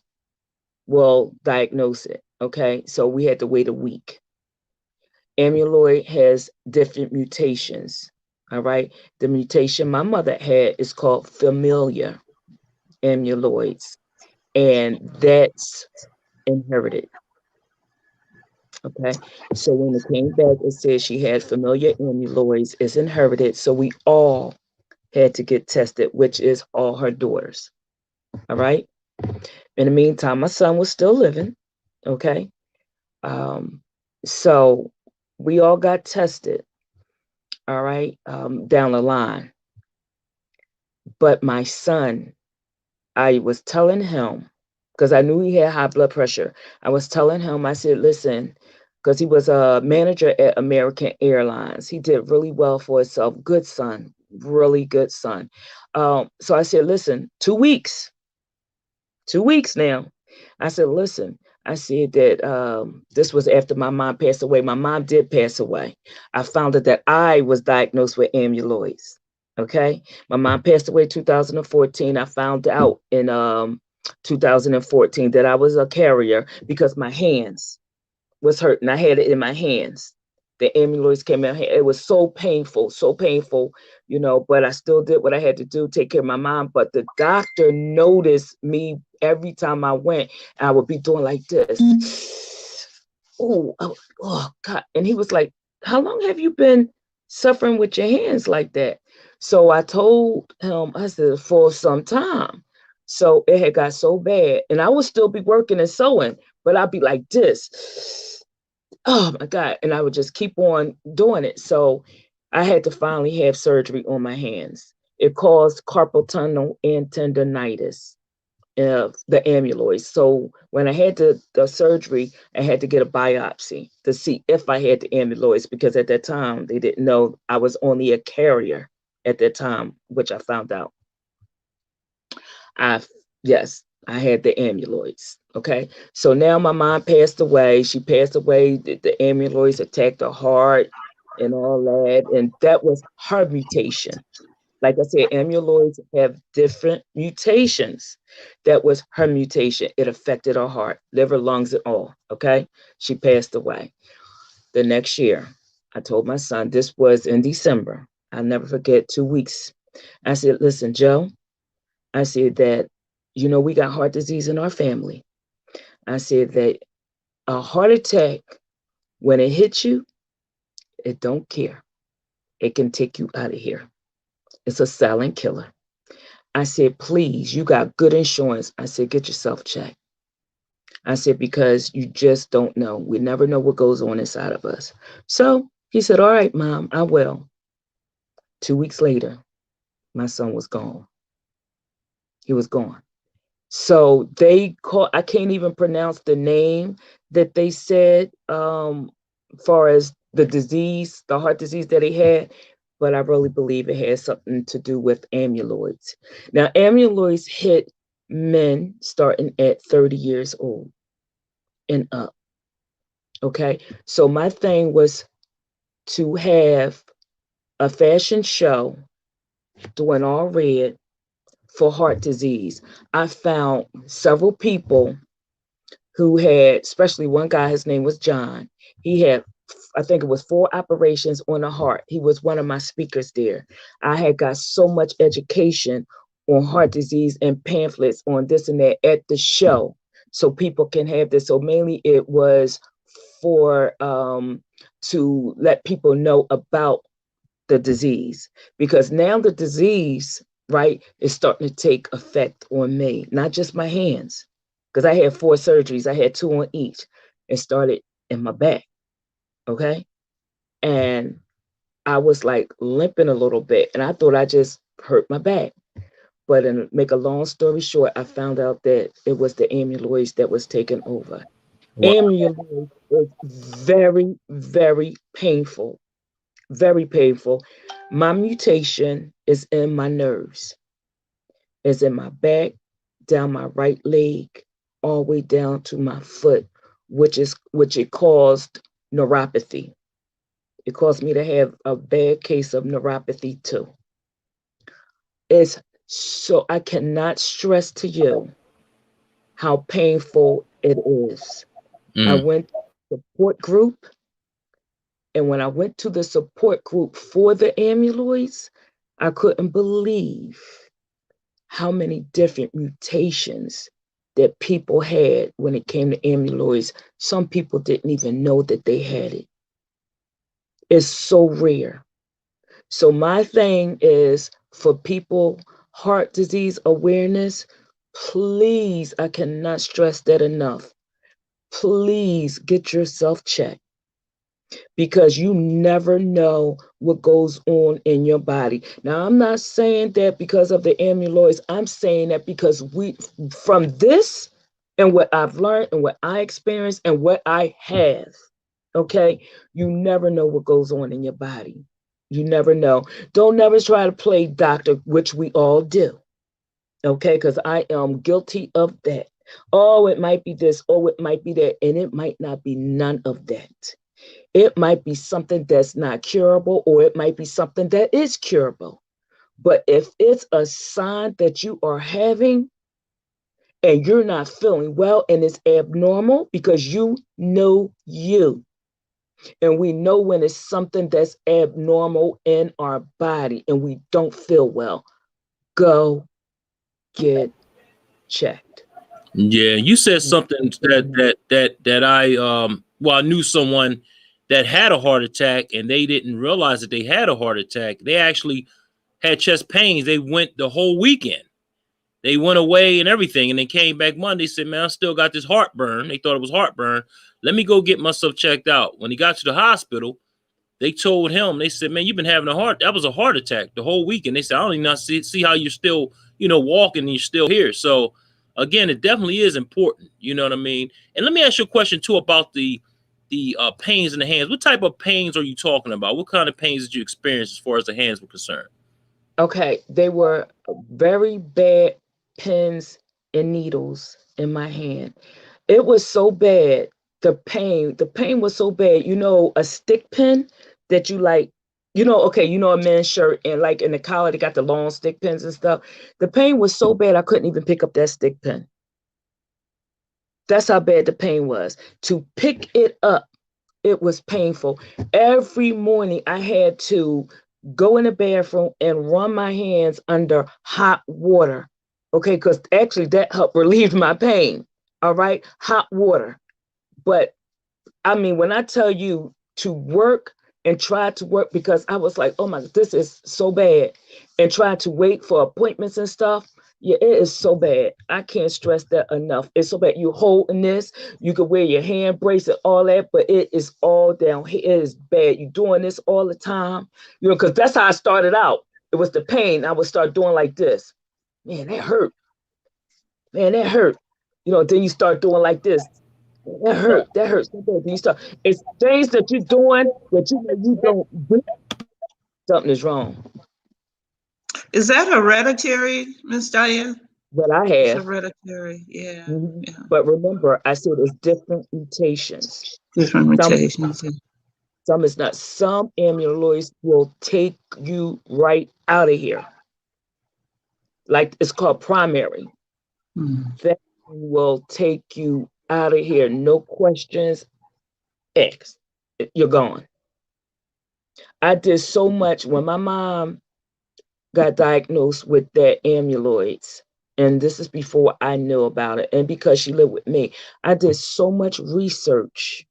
will diagnose it. Okay, so we had to wait a week. Amyloid has different mutations. All right, the mutation my mother had is called familial amyloids, and that's inherited. Okay, so when it came back, it said she had familial amyloids, is inherited. So we all had to get tested, which is all her daughters. All right. In the meantime, my son was still living. Okay. So we all got tested. All right. Down the line. But my son, I was telling him, because I knew he had high blood pressure. I was telling him, I said, listen, because he was a manager at American Airlines. He did really well for himself. Good son, really good son. So I said, listen, 2 weeks now. I said, listen, I said that this was after my mom passed away. My mom did pass away. I found out that I was diagnosed with amyloids. Okay. My mom passed away 2014. I found out in 2014 that I was a carrier because my hands was hurting. I had it in my hands. The amyloids came out. It was so painful, but I still did what I had to do, take care of my mom. But the doctor noticed me every time I went. I would be doing like this. Oh, God. And he was like, how long have you been suffering with your hands like that? So I told him, I said, for some time. So it had got so bad. And I would still be working and sewing, but I'd be like this. Oh my God. And I would just keep on doing it. So I had to finally have surgery on my hands. It caused carpal tunnel and tendonitis, the amyloids. So when I had the surgery, I had to get a biopsy to see if I had the amyloids, because at that time they didn't know I was only a carrier at that time, which I found out. Yes, I had the amyloids. Okay. So now my mom passed away. She passed away. The amyloids attacked her heart and all that. And that was her mutation. Like I said, amyloids have different mutations. That was her mutation. It affected her heart, liver, lungs, and all. Okay. She passed away. The next year, I told my son, this was in December. I'll never forget, 2 weeks. I said, listen, Joe, I said that, we got heart disease in our family. I said that a heart attack, when it hits you, it don't care. It can take you out of here. It's a silent killer. I said, please, you got good insurance. I said, get yourself checked. I said, because you just don't know. We never know what goes on inside of us. So he said, all right, Mom, I will. 2 weeks later, my son was gone. He was gone. So I can't even pronounce the name that they said, far as the disease, the heart disease that he had, but I really believe it has something to do with amyloids. Now, amyloids hit men starting at 30 years old and up. Okay. So my thing was to have a fashion show doing all red for heart disease. I found several people who had, especially one guy, his name was John. He had I think it was 4 operations on the heart. He was one of my speakers there. I had got so much education on heart disease and pamphlets on this and that at the show, so people can have this. So mainly it was for to let people know about the disease, because now the disease, right, is starting to take effect on me, not just my hands, because I had 4 surgeries. I had 2 on each. It started in my back, okay? And I was like limping a little bit, and I thought I just hurt my back. But to make a long story short, I found out that it was the amyloids that was taking over. Wow. Amyloid is very, very painful, very painful. My mutation is in my nerves. It's in my back, down my right leg, all the way down to my foot, which it caused neuropathy. It caused me to have a bad case of neuropathy too. It's so I cannot stress to you how painful it is. I went to a support group, and when I went to the support group for the amyloids, I couldn't believe how many different mutations that people had when it came to amyloids. Some people didn't even know that they had it. It's so rare. So my thing is for people, heart disease awareness, please, I cannot stress that enough. Please get yourself checked, because you never know what goes on in your body. Now, I'm not saying that because of the amyloids. I'm saying that because from this and what I've learned and what I experienced and what I have, okay, you never know what goes on in your body. You never know. Don't never try to play doctor, which we all do, okay, because I am guilty of that. Oh, it might be this, oh, it might be that, and it might not be none of that. It might be something that's not curable, or it might be something that is curable. But if it's a sign that you are having and you're not feeling well and it's abnormal, because you know you. And we know when it's something that's abnormal in our body and we don't feel well, go get checked. Yeah, you said something that I well, I knew someone that had a heart attack and they didn't realize that they had a heart attack. They actually had chest pains. They went the whole weekend. They went away and everything, and they came back Monday. Said, "Man, I still got this heartburn." They thought it was heartburn. Let me go get myself checked out. When he got to the hospital, they told him. They said, "Man, you've been having a heart. That was a heart attack the whole weekend." They said, "I don't even see how you're still, walking and you're still here." So, again, it definitely is important. You know what I mean? And let me ask you a question too about the pains in the hands. What type of pains are you talking about? What kind of pains did you experience as far as the hands were concerned? Okay, they were very bad pins and needles in my hand. It was so bad. The pain was so bad. A stick pin that you like, okay, a men's shirt, and like in the collar, they got the long stick pins and stuff. The pain was so bad I couldn't even pick up that stick pin. That's how bad the pain was. To pick it up, it was painful. Every morning I had to go in the bathroom and run my hands under hot water. Okay, because actually that helped relieve my pain. All right, hot water. But I mean, when I tell you to work and try to work, because I was like, oh my, this is so bad, and try to wait for appointments and stuff. Yeah, it is so bad. I can't stress that enough. It's so bad. You holding this, you could wear your hand bracelet, all that, but it is all down here. It is bad. You doing this all the time, because that's how I started out. It was the pain. I would start doing like this. Man, that hurt. Man, that hurt. Then you start doing like this. That hurt. That hurts. Then you start. It's things that you're doing that you don't do. Something is wrong. Is that hereditary, Miss Diane? That I It's have. hereditary. Yeah. Mhm. Yeah. But remember, I said it's different mutations. Different Some, mutations. some is not. Some amyloids will take you right out of here. Like it's called primary. Hmm. That will take you out of here. No questions asked. you're gone. I did so much when my mom got diagnosed with that amyloids. And this is before I knew about it. And because she lived with me, I did so much research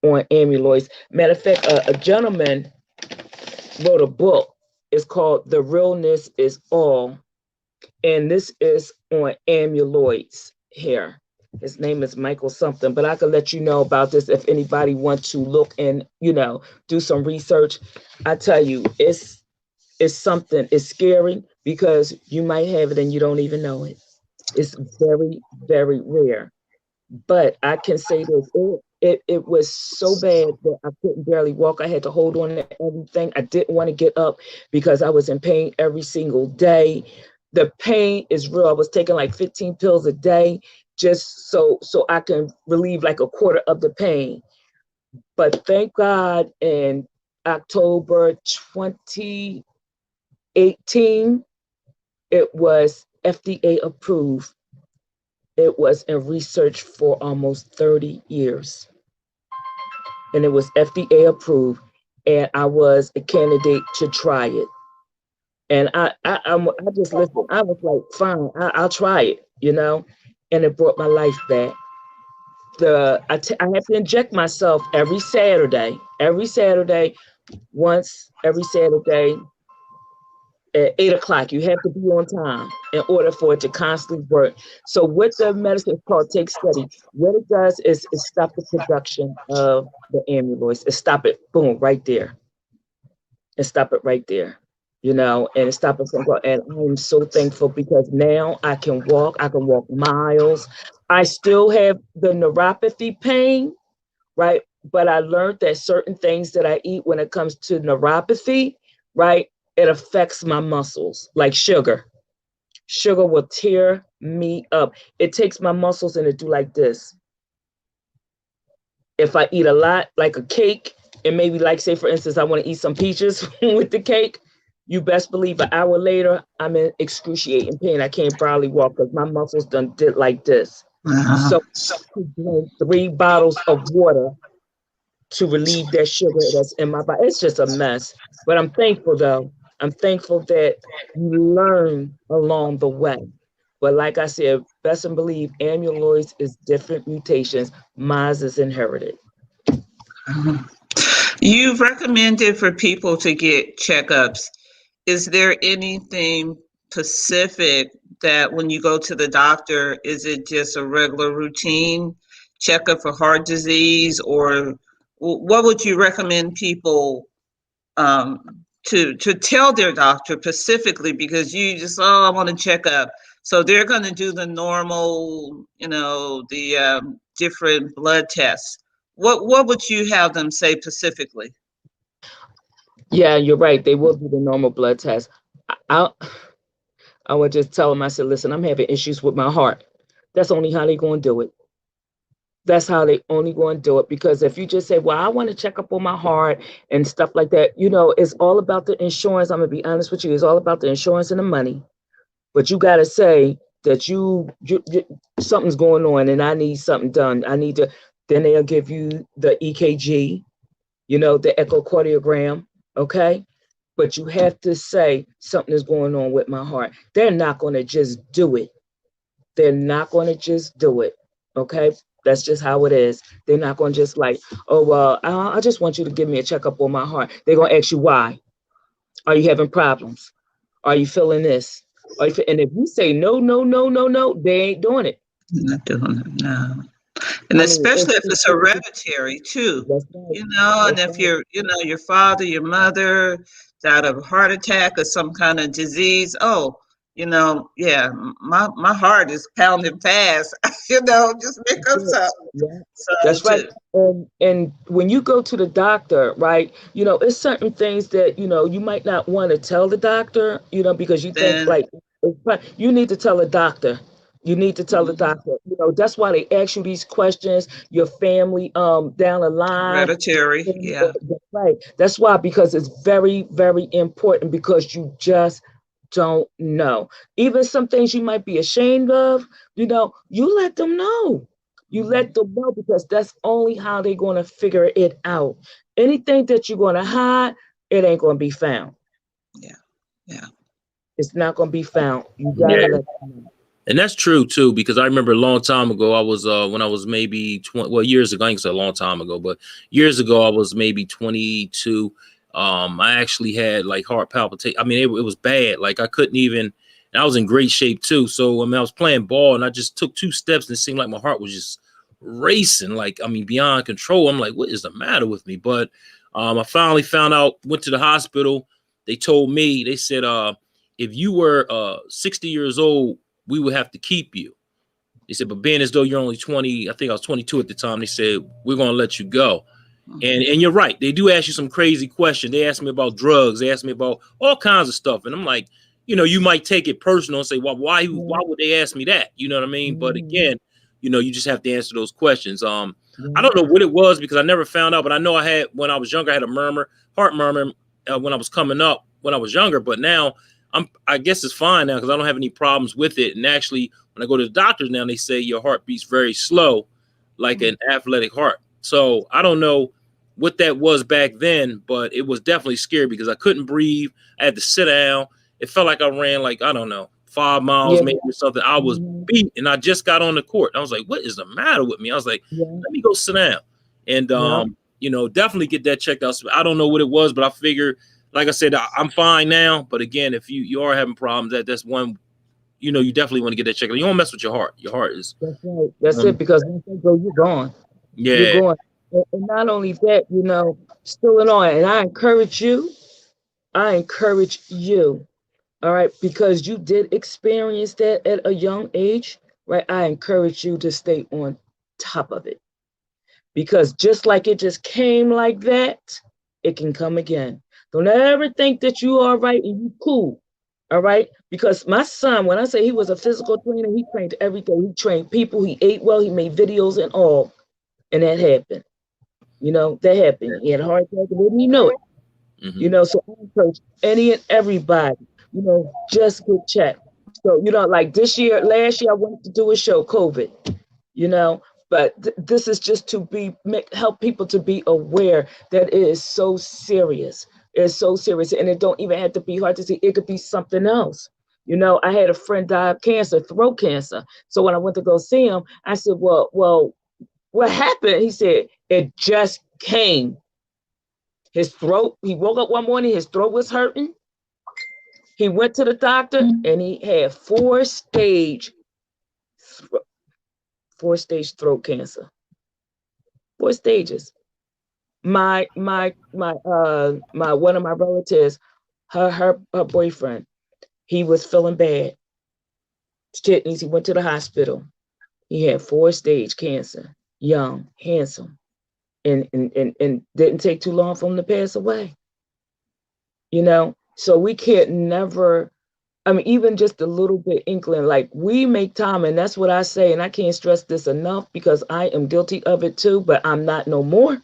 on amyloids. Matter of fact, a gentleman wrote a book. It's called The Realness Is All. And this is on amyloids here. His name is Michael something, but I can let you know about this if anybody wants to look and, do some research. I tell you, it's something, it's scary because you might have it and you don't even know it. It's very, very rare. But I can say this, it was so bad that I couldn't barely walk. I had to hold on to everything. I didn't want to get up because I was in pain every single day. The pain is real. I was taking like 15 pills a day just so I can relieve like a quarter of the pain. But thank God in October 2018, it was FDA approved. It was in research for almost 30 years. And it was FDA approved. And I was a candidate to try it. And I just listened. I was like, fine, I'll try it, And it brought my life back. I have to inject myself every Saturday. Every Saturday, once every Saturday at 8 o'clock. You have to be on time in order for it to constantly work. So what the medicine is called Take Steady, what it does is stop the production of the amyloids. It stop it, boom, right there. And stop it right there. And stop it from going. And I'm so thankful because now I can walk miles. I still have the neuropathy pain, right? But I learned that certain things that I eat when it comes to neuropathy, right? It affects my muscles, like sugar. Sugar will tear me up. It takes my muscles and it do like this. If I eat a lot, like a cake, and maybe like say, for instance, I want to eat some peaches with the cake, you best believe an hour later, I'm in excruciating pain. I can't probably walk because my muscles done did like this. So I could drink 3 bottles of water to relieve that sugar that's in my body. It's just a mess. But I'm thankful though. I'm thankful that you learn along the way. But like I said, best and believe amyloids is different mutations. Mine is inherited. You've recommended for people to get checkups. Is there anything specific that when you go to the doctor, is it just a regular routine checkup for heart disease, or what would you recommend people to tell their doctor specifically? Because you just, oh, I want to check up. So they're going to do the normal, the different blood tests. What would you have them say specifically? Yeah, you're right. They will do the normal blood test. I I would just tell them, I said, listen, I'm having issues with my heart. That's only how they going to do it. That's how they only going to do it. Because if you just say, well, I want to check up on my heart and stuff like that, it's all about the insurance. I'm going to be honest with you. It's all about the insurance and the money. But you got to say that you something's going on and I need something done. I need to, then they'll give you the EKG, the echocardiogram. Okay. But you have to say something is going on with my heart. They're not going to just do it. They're not going to just do it. Okay. That's just how it is. They're not going to just like, oh, well, I just want you to give me a checkup on my heart. They're going to ask you why. Are you having problems? Are you feeling this? And if you say no, no, no, no, no, they ain't doing it. Not doing it, no. And especially if it's hereditary too, That's right. and if your father, your mother died of a heart attack or some kind of disease, yeah, my heart is pounding fast, just make up something. Yeah, So that's right. And when you go to the doctor, right, it's certain things that, you might not want to tell the doctor, because you think then like, you need to tell the doctor. You need to tell the doctor. That's why they ask you these questions. Your family, down the line. hereditary, yeah. That's right. That's why, because it's very, very important, because you just don't know. Even some things you might be ashamed of, you let them know. You let them know because that's only how they're going to figure it out. Anything that you're going to hide, it ain't going to be found. Yeah. Yeah. It's not going to be found. You got to Yeah. let them know. And that's true too, because I remember a long time ago, I was when I was maybe 20, well, years ago, I think it's a long time ago, but years ago, I was maybe 22. I actually had like heart palpitation. I mean, it was bad. Like I couldn't even, and I was in great shape too. So I mean, I was playing ball and I just took 2 steps and it seemed like my heart was just racing, like, I mean, beyond control. I'm like, what is the matter with me? But I finally found out, went to the hospital. They told me, they said, if you were 60 years old, we would have to keep you. They said, but being as though you're only 20, I think I was 22 at the time, they said, we're going to let you go. And you're right. They do ask you some crazy questions. They asked me about drugs. They asked me about all kinds of stuff. And I'm like, you might take it personal and say, well, why would they ask me that? You know what I mean? But again, you just have to answer those questions. I don't know what it was because I never found out, but I know I had, when I was younger, I had a heart murmur when I was coming up when I was younger, but now I guess it's fine now because I don't have any problems with it. And actually, when I go to the doctors now, they say your heart beats very slow, like an athletic heart. So I don't know what that was back then, but it was definitely scary because I couldn't breathe. I had to sit down. It felt like I ran like, I don't know, 5 miles maybe or something. I was beat and I just got on the court. I was like, what is the matter with me? I was like, let me go sit down. And, definitely get that checked out. So I don't know what it was, but I figure, like I said, I'm fine now. But again, if you are having problems, that's one, you definitely want to get that checked out. You don't mess with your heart. Your heart is. That's right. That's it. Because once they go, you're gone. Yeah. You're going. And not only that, still and on. And I encourage you. All right, because you did experience that at a young age, right? I encourage you to stay on top of it. Because just like it just came like that, it can come again. Don't ever think that you are right and you cool. All right. Because my son, when I say he was a physical trainer, he trained every day. He trained people. He ate well. He made videos and all. And that happened. That happened. He had a heart attack and didn't even know it. So I encourage any and everybody, just get checked. So, like last year I wanted to do a show, COVID, but this is just to help people to be aware that it is so serious. It's so serious, and it don't even have to be heart disease. It could be something else. I had a friend die of cancer, throat cancer. So when I went to go see him, I said, well, what happened? He said, it just came. His throat, he woke up one morning, his throat was hurting. He went to the doctor and he had 4-stage throat cancer. 4 stages. My one of my relatives, her boyfriend, he was feeling bad. Kidneys, he went to the hospital. He had 4-stage cancer, young, handsome, and didn't take too long for him to pass away. So we can't never, even just a little bit inkling, like we make time, and that's what I say, and I can't stress this enough because I am guilty of it too, but I'm not no more.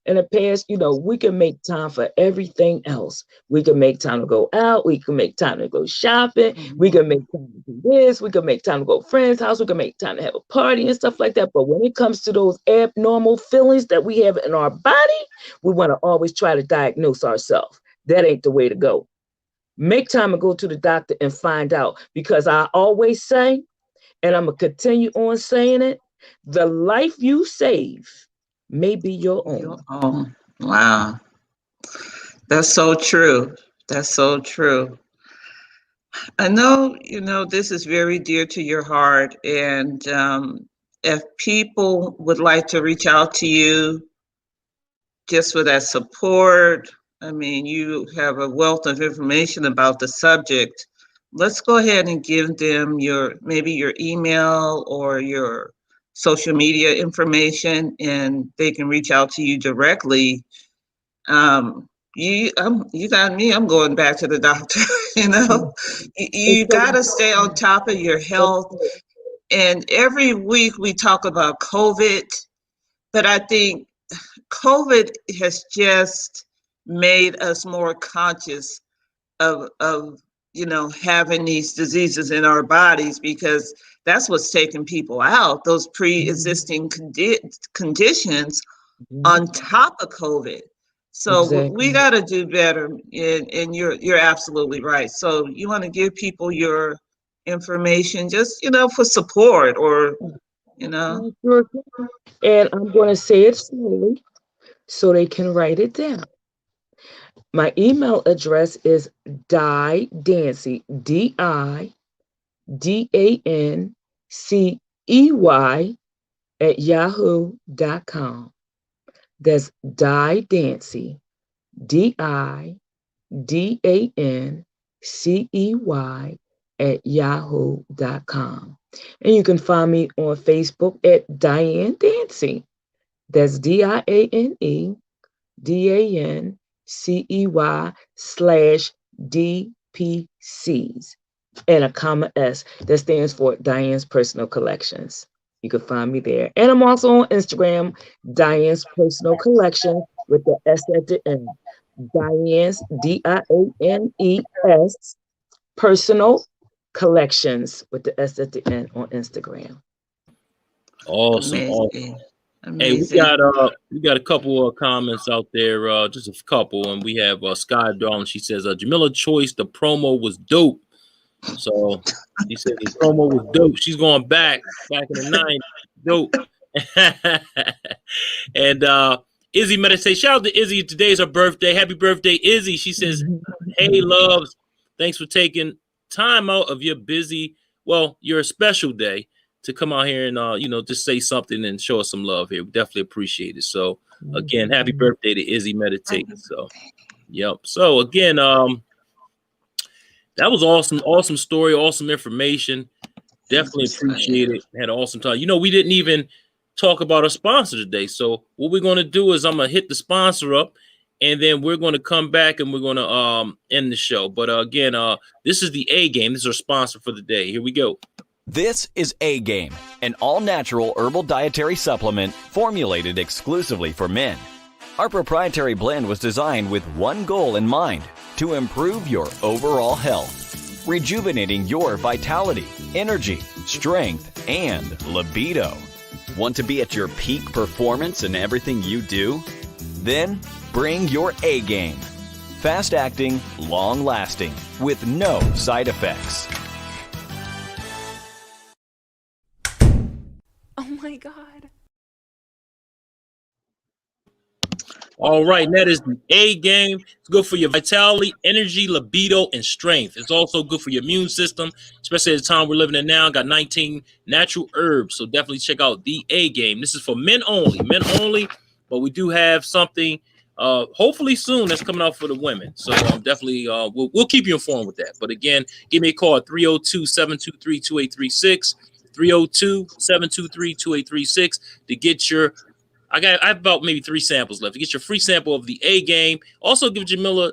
In the past, we can make time for everything else. We can make time to go out. We can make time to go shopping. We can make time to do this. We can make time to go to a friend's house. We can make time to have a party and stuff like that. But when it comes to those abnormal feelings that we have in our body, we want to always try to diagnose ourselves. That ain't the way to go. Make time to go to the doctor and find out, because I always say, and I'm going to continue on saying it, the life you save may be your own. Wow. That's so true. That's so true. I know, this is very dear to your heart. And if people would like to reach out to you just for that support, you have a wealth of information about the subject. Let's go ahead and give them maybe your email or your social media information, and they can reach out to you directly. You got me. I'm going back to the doctor. You got to stay on top of your health. And every week we talk about COVID, but I think COVID has just made us more conscious of having these diseases in our bodies, because that's what's taking people out, those pre-existing conditions on top of COVID. So Exactly. we got to do better, and you're absolutely right. So you want to give people your information, just for support, or Sure. And I'm going to say it slowly so they can write it down. My email address is Diane Dancey, DIDANCEY @yahoo.com. That's Diane Dancey, DIDANCEY @yahoo.com. And you can find me on Facebook at Diane Dancey. That's DIANEDANCEY/DPCs and a comma S. That stands for Diane's Personal Collections. You can find me there. And I'm also on Instagram, Diane's Personal Collection with the S at the end. Diane's, DIANES, Personal Collections with the S at the end on Instagram. Awesome. Amazing. Hey, we got a couple of comments out there, just a couple, and we have Sky Darling. She says, Jamila Choice, the promo was dope. So he said the promo was dope. She's going back in the 90s. Dope. And Izzy Meditate. Shout out to Izzy. Today's her birthday. Happy birthday, Izzy. She says, hey, loves. Thanks for taking time out of your your special day to come out here and just say something and show us some love here. We definitely appreciate it. So again, happy birthday to Izzy Meditate. So yep. So again, that was awesome story, awesome information. Definitely appreciate it. Had an awesome time. We didn't even talk about our sponsor today. So what we're going to do is I'm going to hit the sponsor up, and then we're going to come back and we're going to end the show. But again, this is the A Game. This is our sponsor for the day. Here we go. This is A Game, an all-natural herbal dietary supplement formulated exclusively for men. Our proprietary blend was designed with one goal in mind: to improve your overall health, rejuvenating your vitality, energy, strength, and libido. Want to be at your peak performance in everything you do? Then bring your A game. Fast-acting, long-lasting, with no side effects. Oh my God. All right, that is the A game. It's good for your vitality, energy, libido, and strength. It's also good for your immune system, especially at the time we're living in now. Got 19 natural herbs, so definitely check out the A game. This is for men only, but we do have something hopefully soon that's coming out for the women. So definitely we'll keep you informed with that. But again, give me a call at 302-723-2836, 302-723-2836 to get your I have about maybe 3 samples left. To get your free sample of the A game. Also give Jamila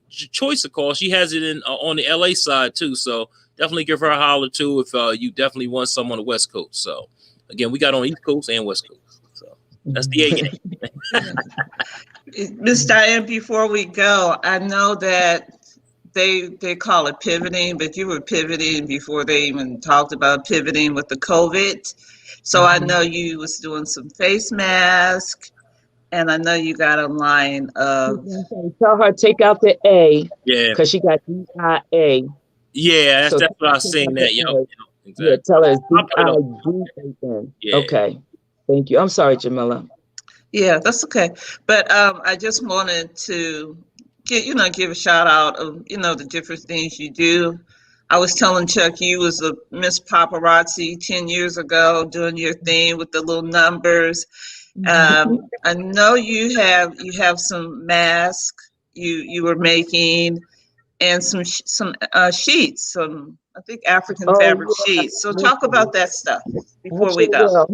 Choice a call. She has it in on the LA side too. So definitely give her a holler too if you definitely want some on the West Coast. So again, we got on East Coast and West Coast. So that's the A game. Miss Diane, before we go, I know that they call it pivoting, but you were pivoting before they even talked about pivoting with the COVID. So I know you was doing some face mask, and I know you got a line of. Tell her take out the A. Yeah. Because she got DIA. Yeah, that's what I was saying. That exactly. Yeah, tell her it's DIDAN. Yeah. Okay. Thank you. I'm sorry, Jamila. Yeah, that's okay. But I just wanted to give a shout out of the different things you do. I was telling Chuck you was a Miss Paparazzi 10 years ago doing your thing with the little numbers. I know you have some masks you were making and some sheets, I think African fabric sheets. So talk about that stuff before we go.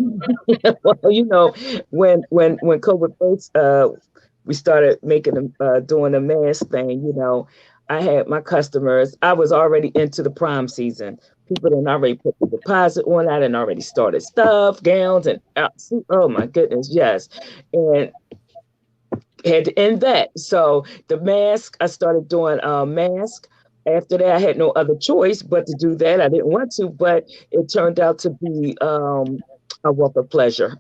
Well, when COVID first we started making doing the mask thing, I had my customers. I was already into the prime season. People had already put the deposit on. I had already started stuff, gowns, and oh my goodness, yes. And had to end that. So the mask, I started doing mask after that, I had no other choice but to do that. I didn't want to, but it turned out to be a wealth of pleasure.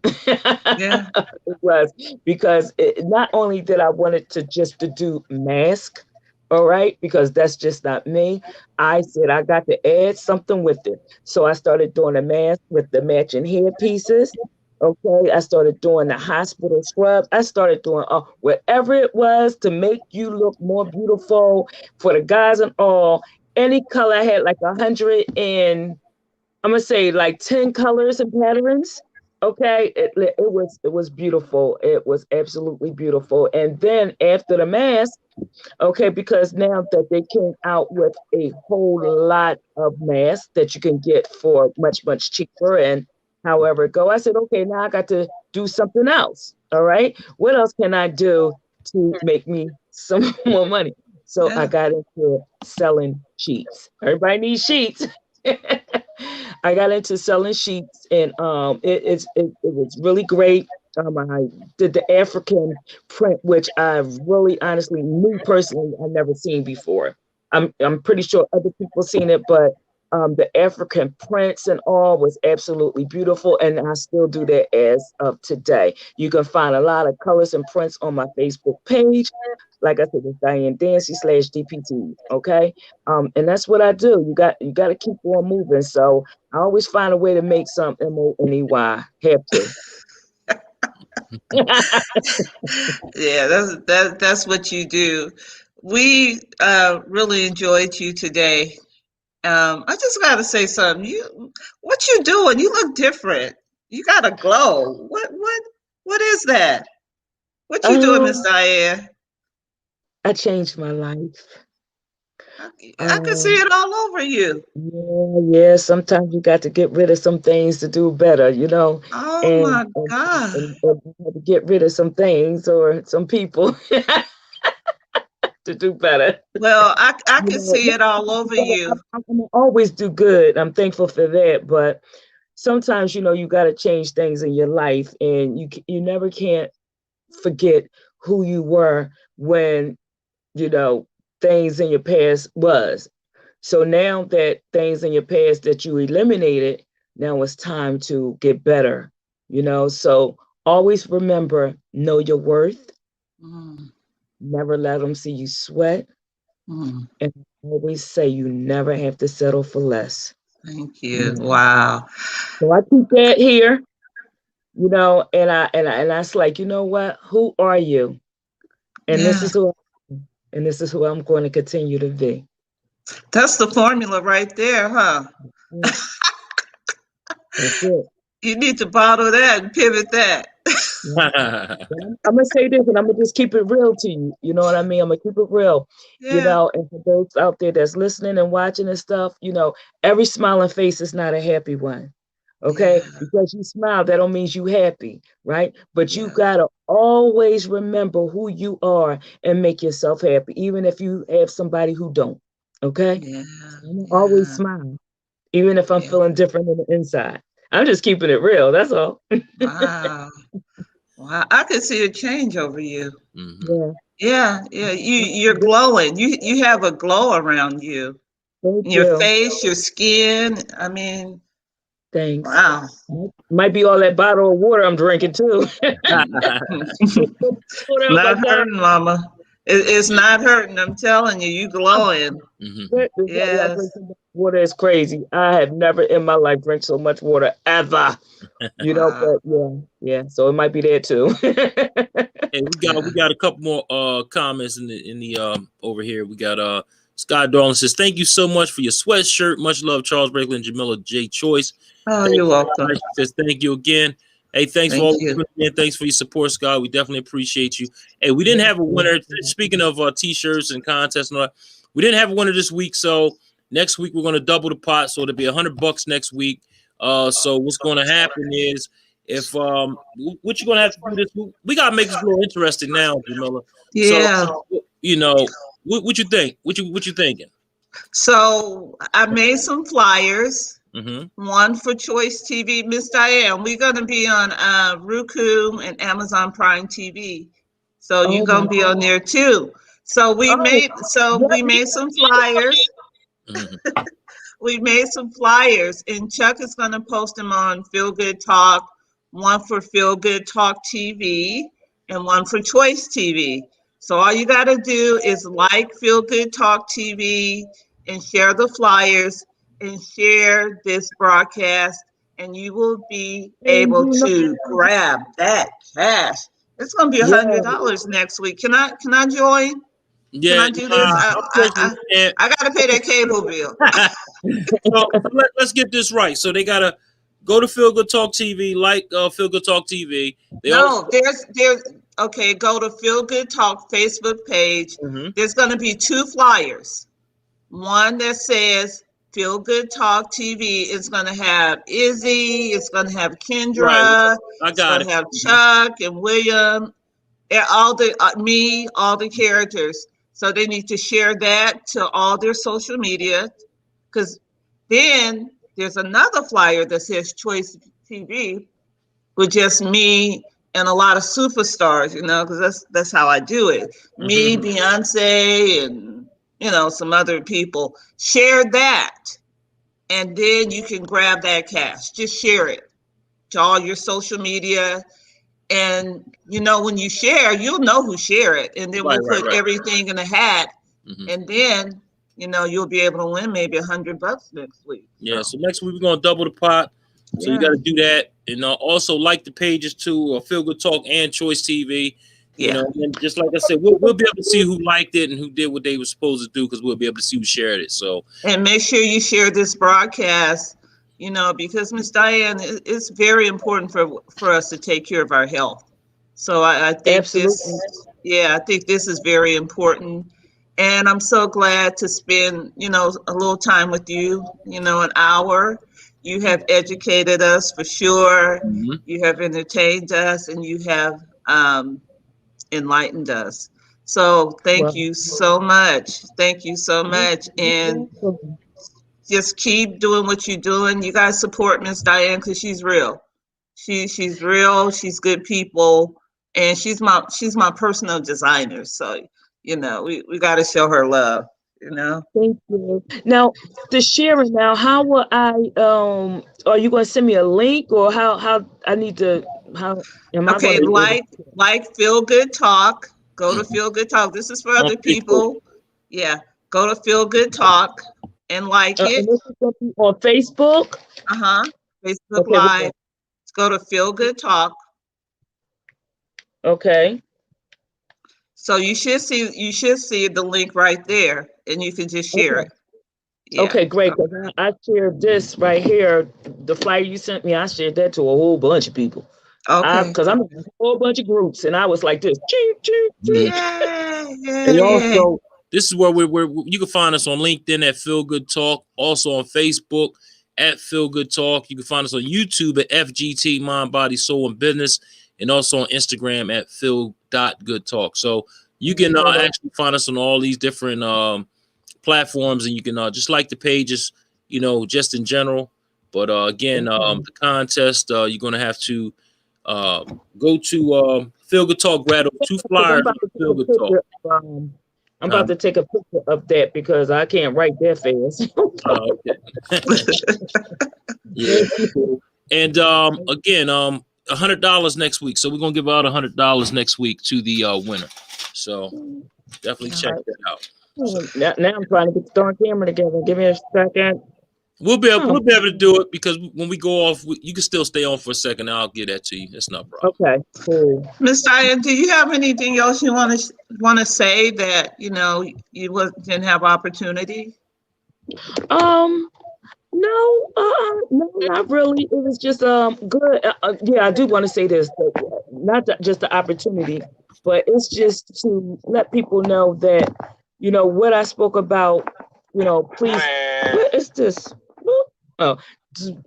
Yeah. It was because not only did I wanted to just to do mask, all right, because that's just not me. I said I got to add something with it, so I started doing a mask with the matching headpieces. Okay, I started doing the hospital scrub. I started doing whatever it was to make you look more beautiful for the guys and all. Any color I had like 100 and I'm gonna say like 10 colors and patterns. Okay, it was beautiful. It was absolutely beautiful. And then after the mask, okay, because now that they came out with a whole lot of masks that you can get for much, much cheaper and however it go, I said, okay, now I got to do something else. All right. What else can I do to make me some more money? So I Yeah. got into selling sheets. Everybody needs sheets. I got into selling sheets and it was really great. I did the African print, which I really honestly, me personally, I never seen before. I'm pretty sure other people seen it, but the African prints and all was absolutely beautiful, and I still do that as of today. You can find a lot of colors and prints on my Facebook page. Like I said, it's Diane Dancey /DPT. Okay, and that's what I do. You got to keep on moving. So I always find a way to make some money. Have to. Yeah, that's what you do. We really enjoyed you today. I just gotta say something. What you doing? You look different. You got a glow. What is that? What you doing, Miss um, Diane? I changed my life. I can see Um, it all over you. yeah. Sometimes you got to get rid of some things to do better, Oh and my and, God. and I had to get rid of some things or some people to do better. Well, I can You see it all over know, you. I'm gonna always do good. I'm thankful for that, but sometimes you got to change things in your life, and you never can't forget who you were when you know things in your past was. So now that things in your past that you eliminated, now it's time to get better. So always remember, know your worth. Mm, Never let them see you sweat, mm, and always say you never have to settle for less. thank you. Yeah. Wow. So I keep that here, and I was like, you know what? Who are you? And this Yeah. is who, and this is who I'm going to continue to be. That's the formula right there, huh? Mm, that's it. You need to bottle that and pivot that. Yeah. I'm gonna say this, and I'm gonna just keep it real to you. You know what I mean? I'm gonna keep it real. Yeah. And for those out there that's listening and watching and stuff, every smiling face is not a happy one. Okay, Yeah. because you smile, that don't mean you happy, right? But you Yeah. gotta always remember who you are and make yourself happy, even if you have somebody who don't. Okay, Yeah. so I'm gonna always Yeah. smile, even if I'm Yeah. feeling different on the inside. I'm just keeping it real. That's all. Wow. Wow. I could see a change over you. Mhm. Yeah. Yeah. Yeah. You're glowing. You have a glow around you. Thank In your you. face, your skin. I mean, Thanks. wow. Might be all that bottle of water I'm drinking too. Oh my Not God. hurting, mama. It's not hurting. I'm telling you, you glowing. Mhm. Yeah, I Yes. drink so much water is crazy. I have never in my life drank so much water ever. Wow. But yeah. So it might be there too. Hey, we got Yeah. we got a couple more comments in the over here. We got Scott Darling says, "Thank you so much for your sweatshirt. Much love, Charles Breakley and Jamila J. Choice." Oh, Thank you're you very welcome. much. She says, "Thank you again." Hey, thanks for Thank all the you. and thanks for your support, Scott. We definitely appreciate you. Hey, we didn't have a winner. Speaking of t-shirts and contests and all that, we didn't have a winner this week. So next week we're gonna double the pot. So it'll be $100 next week. So what's gonna happen is if what you're gonna have to do this, we gotta make this a little interesting now, Jamila. So Yeah. you know, what you think? What you thinking? So I made some flyers. Mm-hmm. One for Choice TV, Miss Diane. We're gonna be on Roku and Amazon Prime TV. So you're Oh my gonna be God. on there too. So we Oh, made so yeah, we made some flyers. We made some flyers, and Chuck is going to post them on Feel Good Talk, one for Feel Good Talk TV, and one for Choice TV. So all you got to do is like Feel Good Talk TV and share the flyers and share this broadcast, and you will be able to grab that cash. It's going to be $100 next week. Can I join? Can Yeah, I do this? unfortunately, yeah. I got to pay that cable bill. So let's get this right. So they gotta go to Feel Good Talk TV, like Feel Good Talk TV. No, there's okay, go to Feel Good Talk Facebook page. There's going to be 2 flyers. One that says Feel Good Talk TV is going to have Izzy, it's going to have Kendra, Right. it's going to have Chuck and William, and all the me, all the characters. So they need to share that to all their social media, because then there's another flyer that says Choice TV with just me and a lot of superstars, because that's how I do it. Me, Beyonce, and some other people. Share that, and then you can grab that cash. Just share it to all your social media. And when you share, you'll know who share it, and then we'll put everything in a hat, and then you'll be able to win maybe $100 next week. Yeah, so next week we're gonna double the pot. So you got to do that, and also like the pages too, Feel Good Talk and Choice TV. You know, and just like I said, we'll be able to see who liked it and who did what they were supposed to do, because we'll be able to see who shared it. So, and make sure you share this broadcast, because Miss Diane, it's very important for us to take care of our health. So I think I think this is very important. And I'm so glad to spend, a little time with you, an hour. You have educated us for sure. You have entertained us, and you have enlightened us. So thank you so much. Thank you so much. And just keep doing what you're doing. You guys support Miss Diane, because she's real. She's real. She's good people, and she's my personal designer. So we got to show her love. Thank you. Now, the sharing. Now, how will I? Are you going to send me a link, or how I need to? How am I? Okay, like Feel Good Talk. Go to Feel Good Talk. This is for other people. Yeah, go to Feel Good Talk and like it. And this is going to be on Facebook. Facebook Live. Let's go to Feel Good Talk. Okay. So you should see the link right there, and you can just share it. Yeah. Okay, great. I shared this right here, the flyer you sent me. I shared that to a whole bunch of people. Okay. Because I'm in a whole bunch of groups, and I was like this. And also, this is where you can find us on LinkedIn at Feel Good Talk. Also on Facebook at Feel Good Talk. You can find us on YouTube at FGT Mind, Body, Soul, and Business. And also on Instagram at Feel.Good.Talk. So you can actually find us on all these different platforms, and you can just like the pages, just in general. But again, the contest, you're going to have to go to Feel Good Talk, grab 2 flyers. Feel Good Talk. I'm about to take a picture of that, because I can't write that fast. Yeah. And again, $100 next week. So we're gonna give out $100 next week to the winner. So definitely check that out. Now I'm trying to get the darn camera together. Give me a second. We'll be able to do it, because when we go off, you can still stay on for a second. I'll get that to you. That's no problem. Okay, cool. Miss Diane, do you have anything else you want to say that you didn't have opportunity? No, not really. It was just good. Yeah, I do want to say this, not just the opportunity, but it's just to let people know that what I spoke about. Please, what is this? Oh,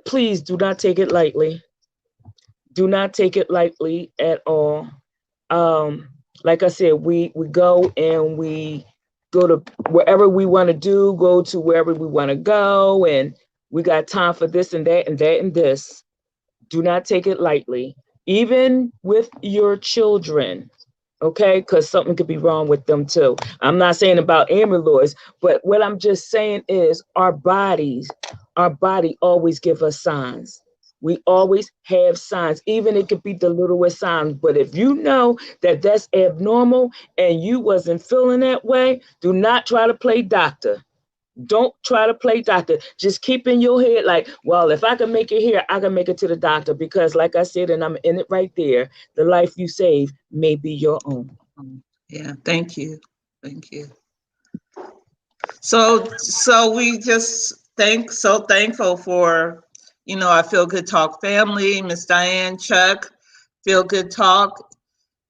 please do not take it lightly. Do not take it lightly at all. Like I said, we go and we go to wherever we want to go to wherever we want to go, and we got time for this and that and that and this. Do not take it lightly. Even with your children, Okay, because something could be wrong with them too. I'm not saying about amyloids, but what I'm just saying is our body always give us signs. We always have signs, even it could be the littlest signs. But if you know that that's abnormal and you wasn't feeling that way, do not try to play doctor. Don't try to play doctor. Just keep in your head like, well, if I can make it here, I can make it to the doctor. Because like I said, and I'm in it right there, the life you save may be your own. Yeah, thank you. Thank you. So we just so thankful for, our Feel Good Talk family, Miss Diane, Chuck, Feel Good Talk.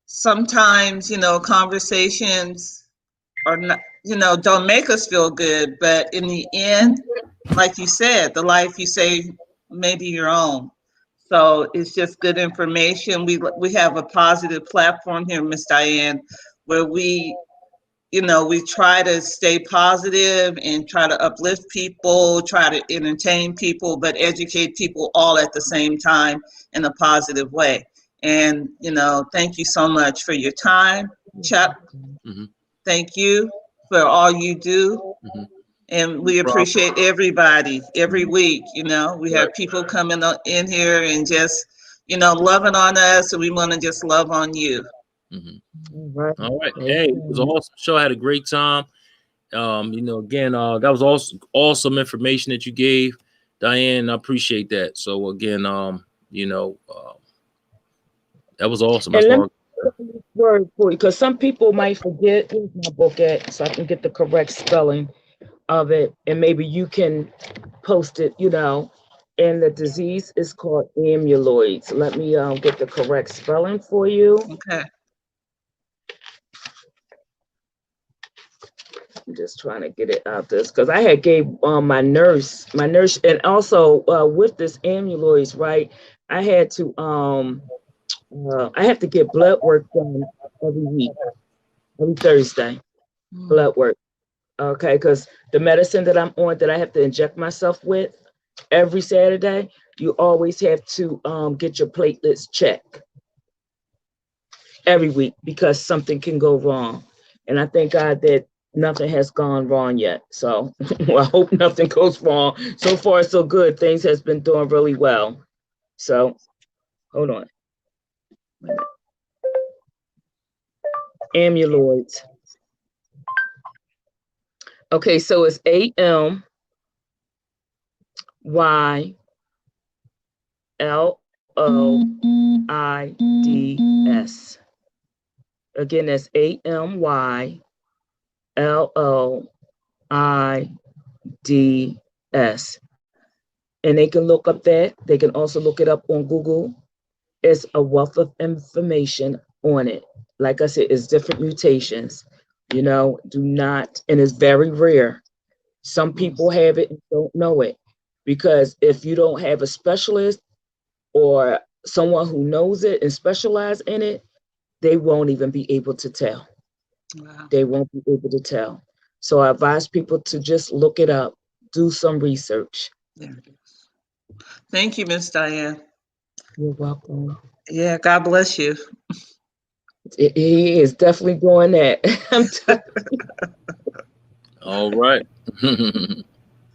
Sometimes, conversations are not, don't make us feel good, but in the end, like you said, the life you save may be your own. So it's just good information. We have a positive platform here, Miss Diane, where we try to stay positive and try to uplift people, try to entertain people, but educate people all at the same time in a positive way. And, thank you so much for your time, Chuck. Mhm. Thank you for all you do. Mhm. And we appreciate everybody every week. We have people coming in here and just, loving on us, and we want to just love on you. Mhm. Right. All right. Hey, it was an awesome show. I had a great time. Again, that was awesome information that you gave, Diane. I appreciate that. So again, that was awesome. That's And let all. me put this word for you, because some people might forget. Here's my book at, so I can get the correct spelling of it, and maybe you can post it. And the disease is called amyloids. Let me get the correct spelling for you. Okay. I'm just trying to get it out this because I had gave my nurse, and also with this amyloids, right? I had to I have to get blood work done every week, every Thursday, blood work. Okay, because the medicine that I'm on that I have to inject myself with every Saturday, you always have to get your platelets checked every week because something can go wrong. And I thank God that nothing has gone wrong yet. So well, I hope nothing goes wrong. So far, so good. Things has been doing really well. So hold on. Amyloids. Okay, so it's AMYLOIDS. Again, that's AMYLOIDS. And they can look up that. They can also look it up on Google. It's a wealth of information on it. Like I said, it's different mutations. Do not, and it's very rare. Some people have it and don't know it. Because if you don't have a specialist or someone who knows it and specialize in it, they won't even be able to tell. Wow. They won't be able to tell. So I advise people to just look it up, do some research. There it is. Thank you, Miss Diane. You're welcome. Yeah, God bless you. He is definitely doing that. I'm All right.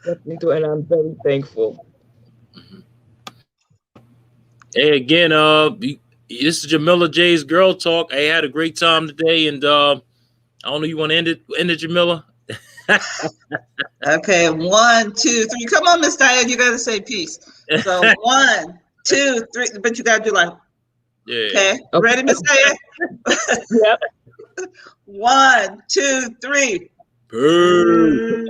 definitely doing. I'm very thankful. Hey, again, this is Jamila J's Girl Talk. I had a great time today, and I don't know, you want to end it, Jamila? Okay, 1, 2, 3. Come on, Miss Diane, you got to say peace. So 1, 2, 3, but you got to do like, Yeah. okay. Ready, Miss Diane? Yep. 1, 2, 3. Boo.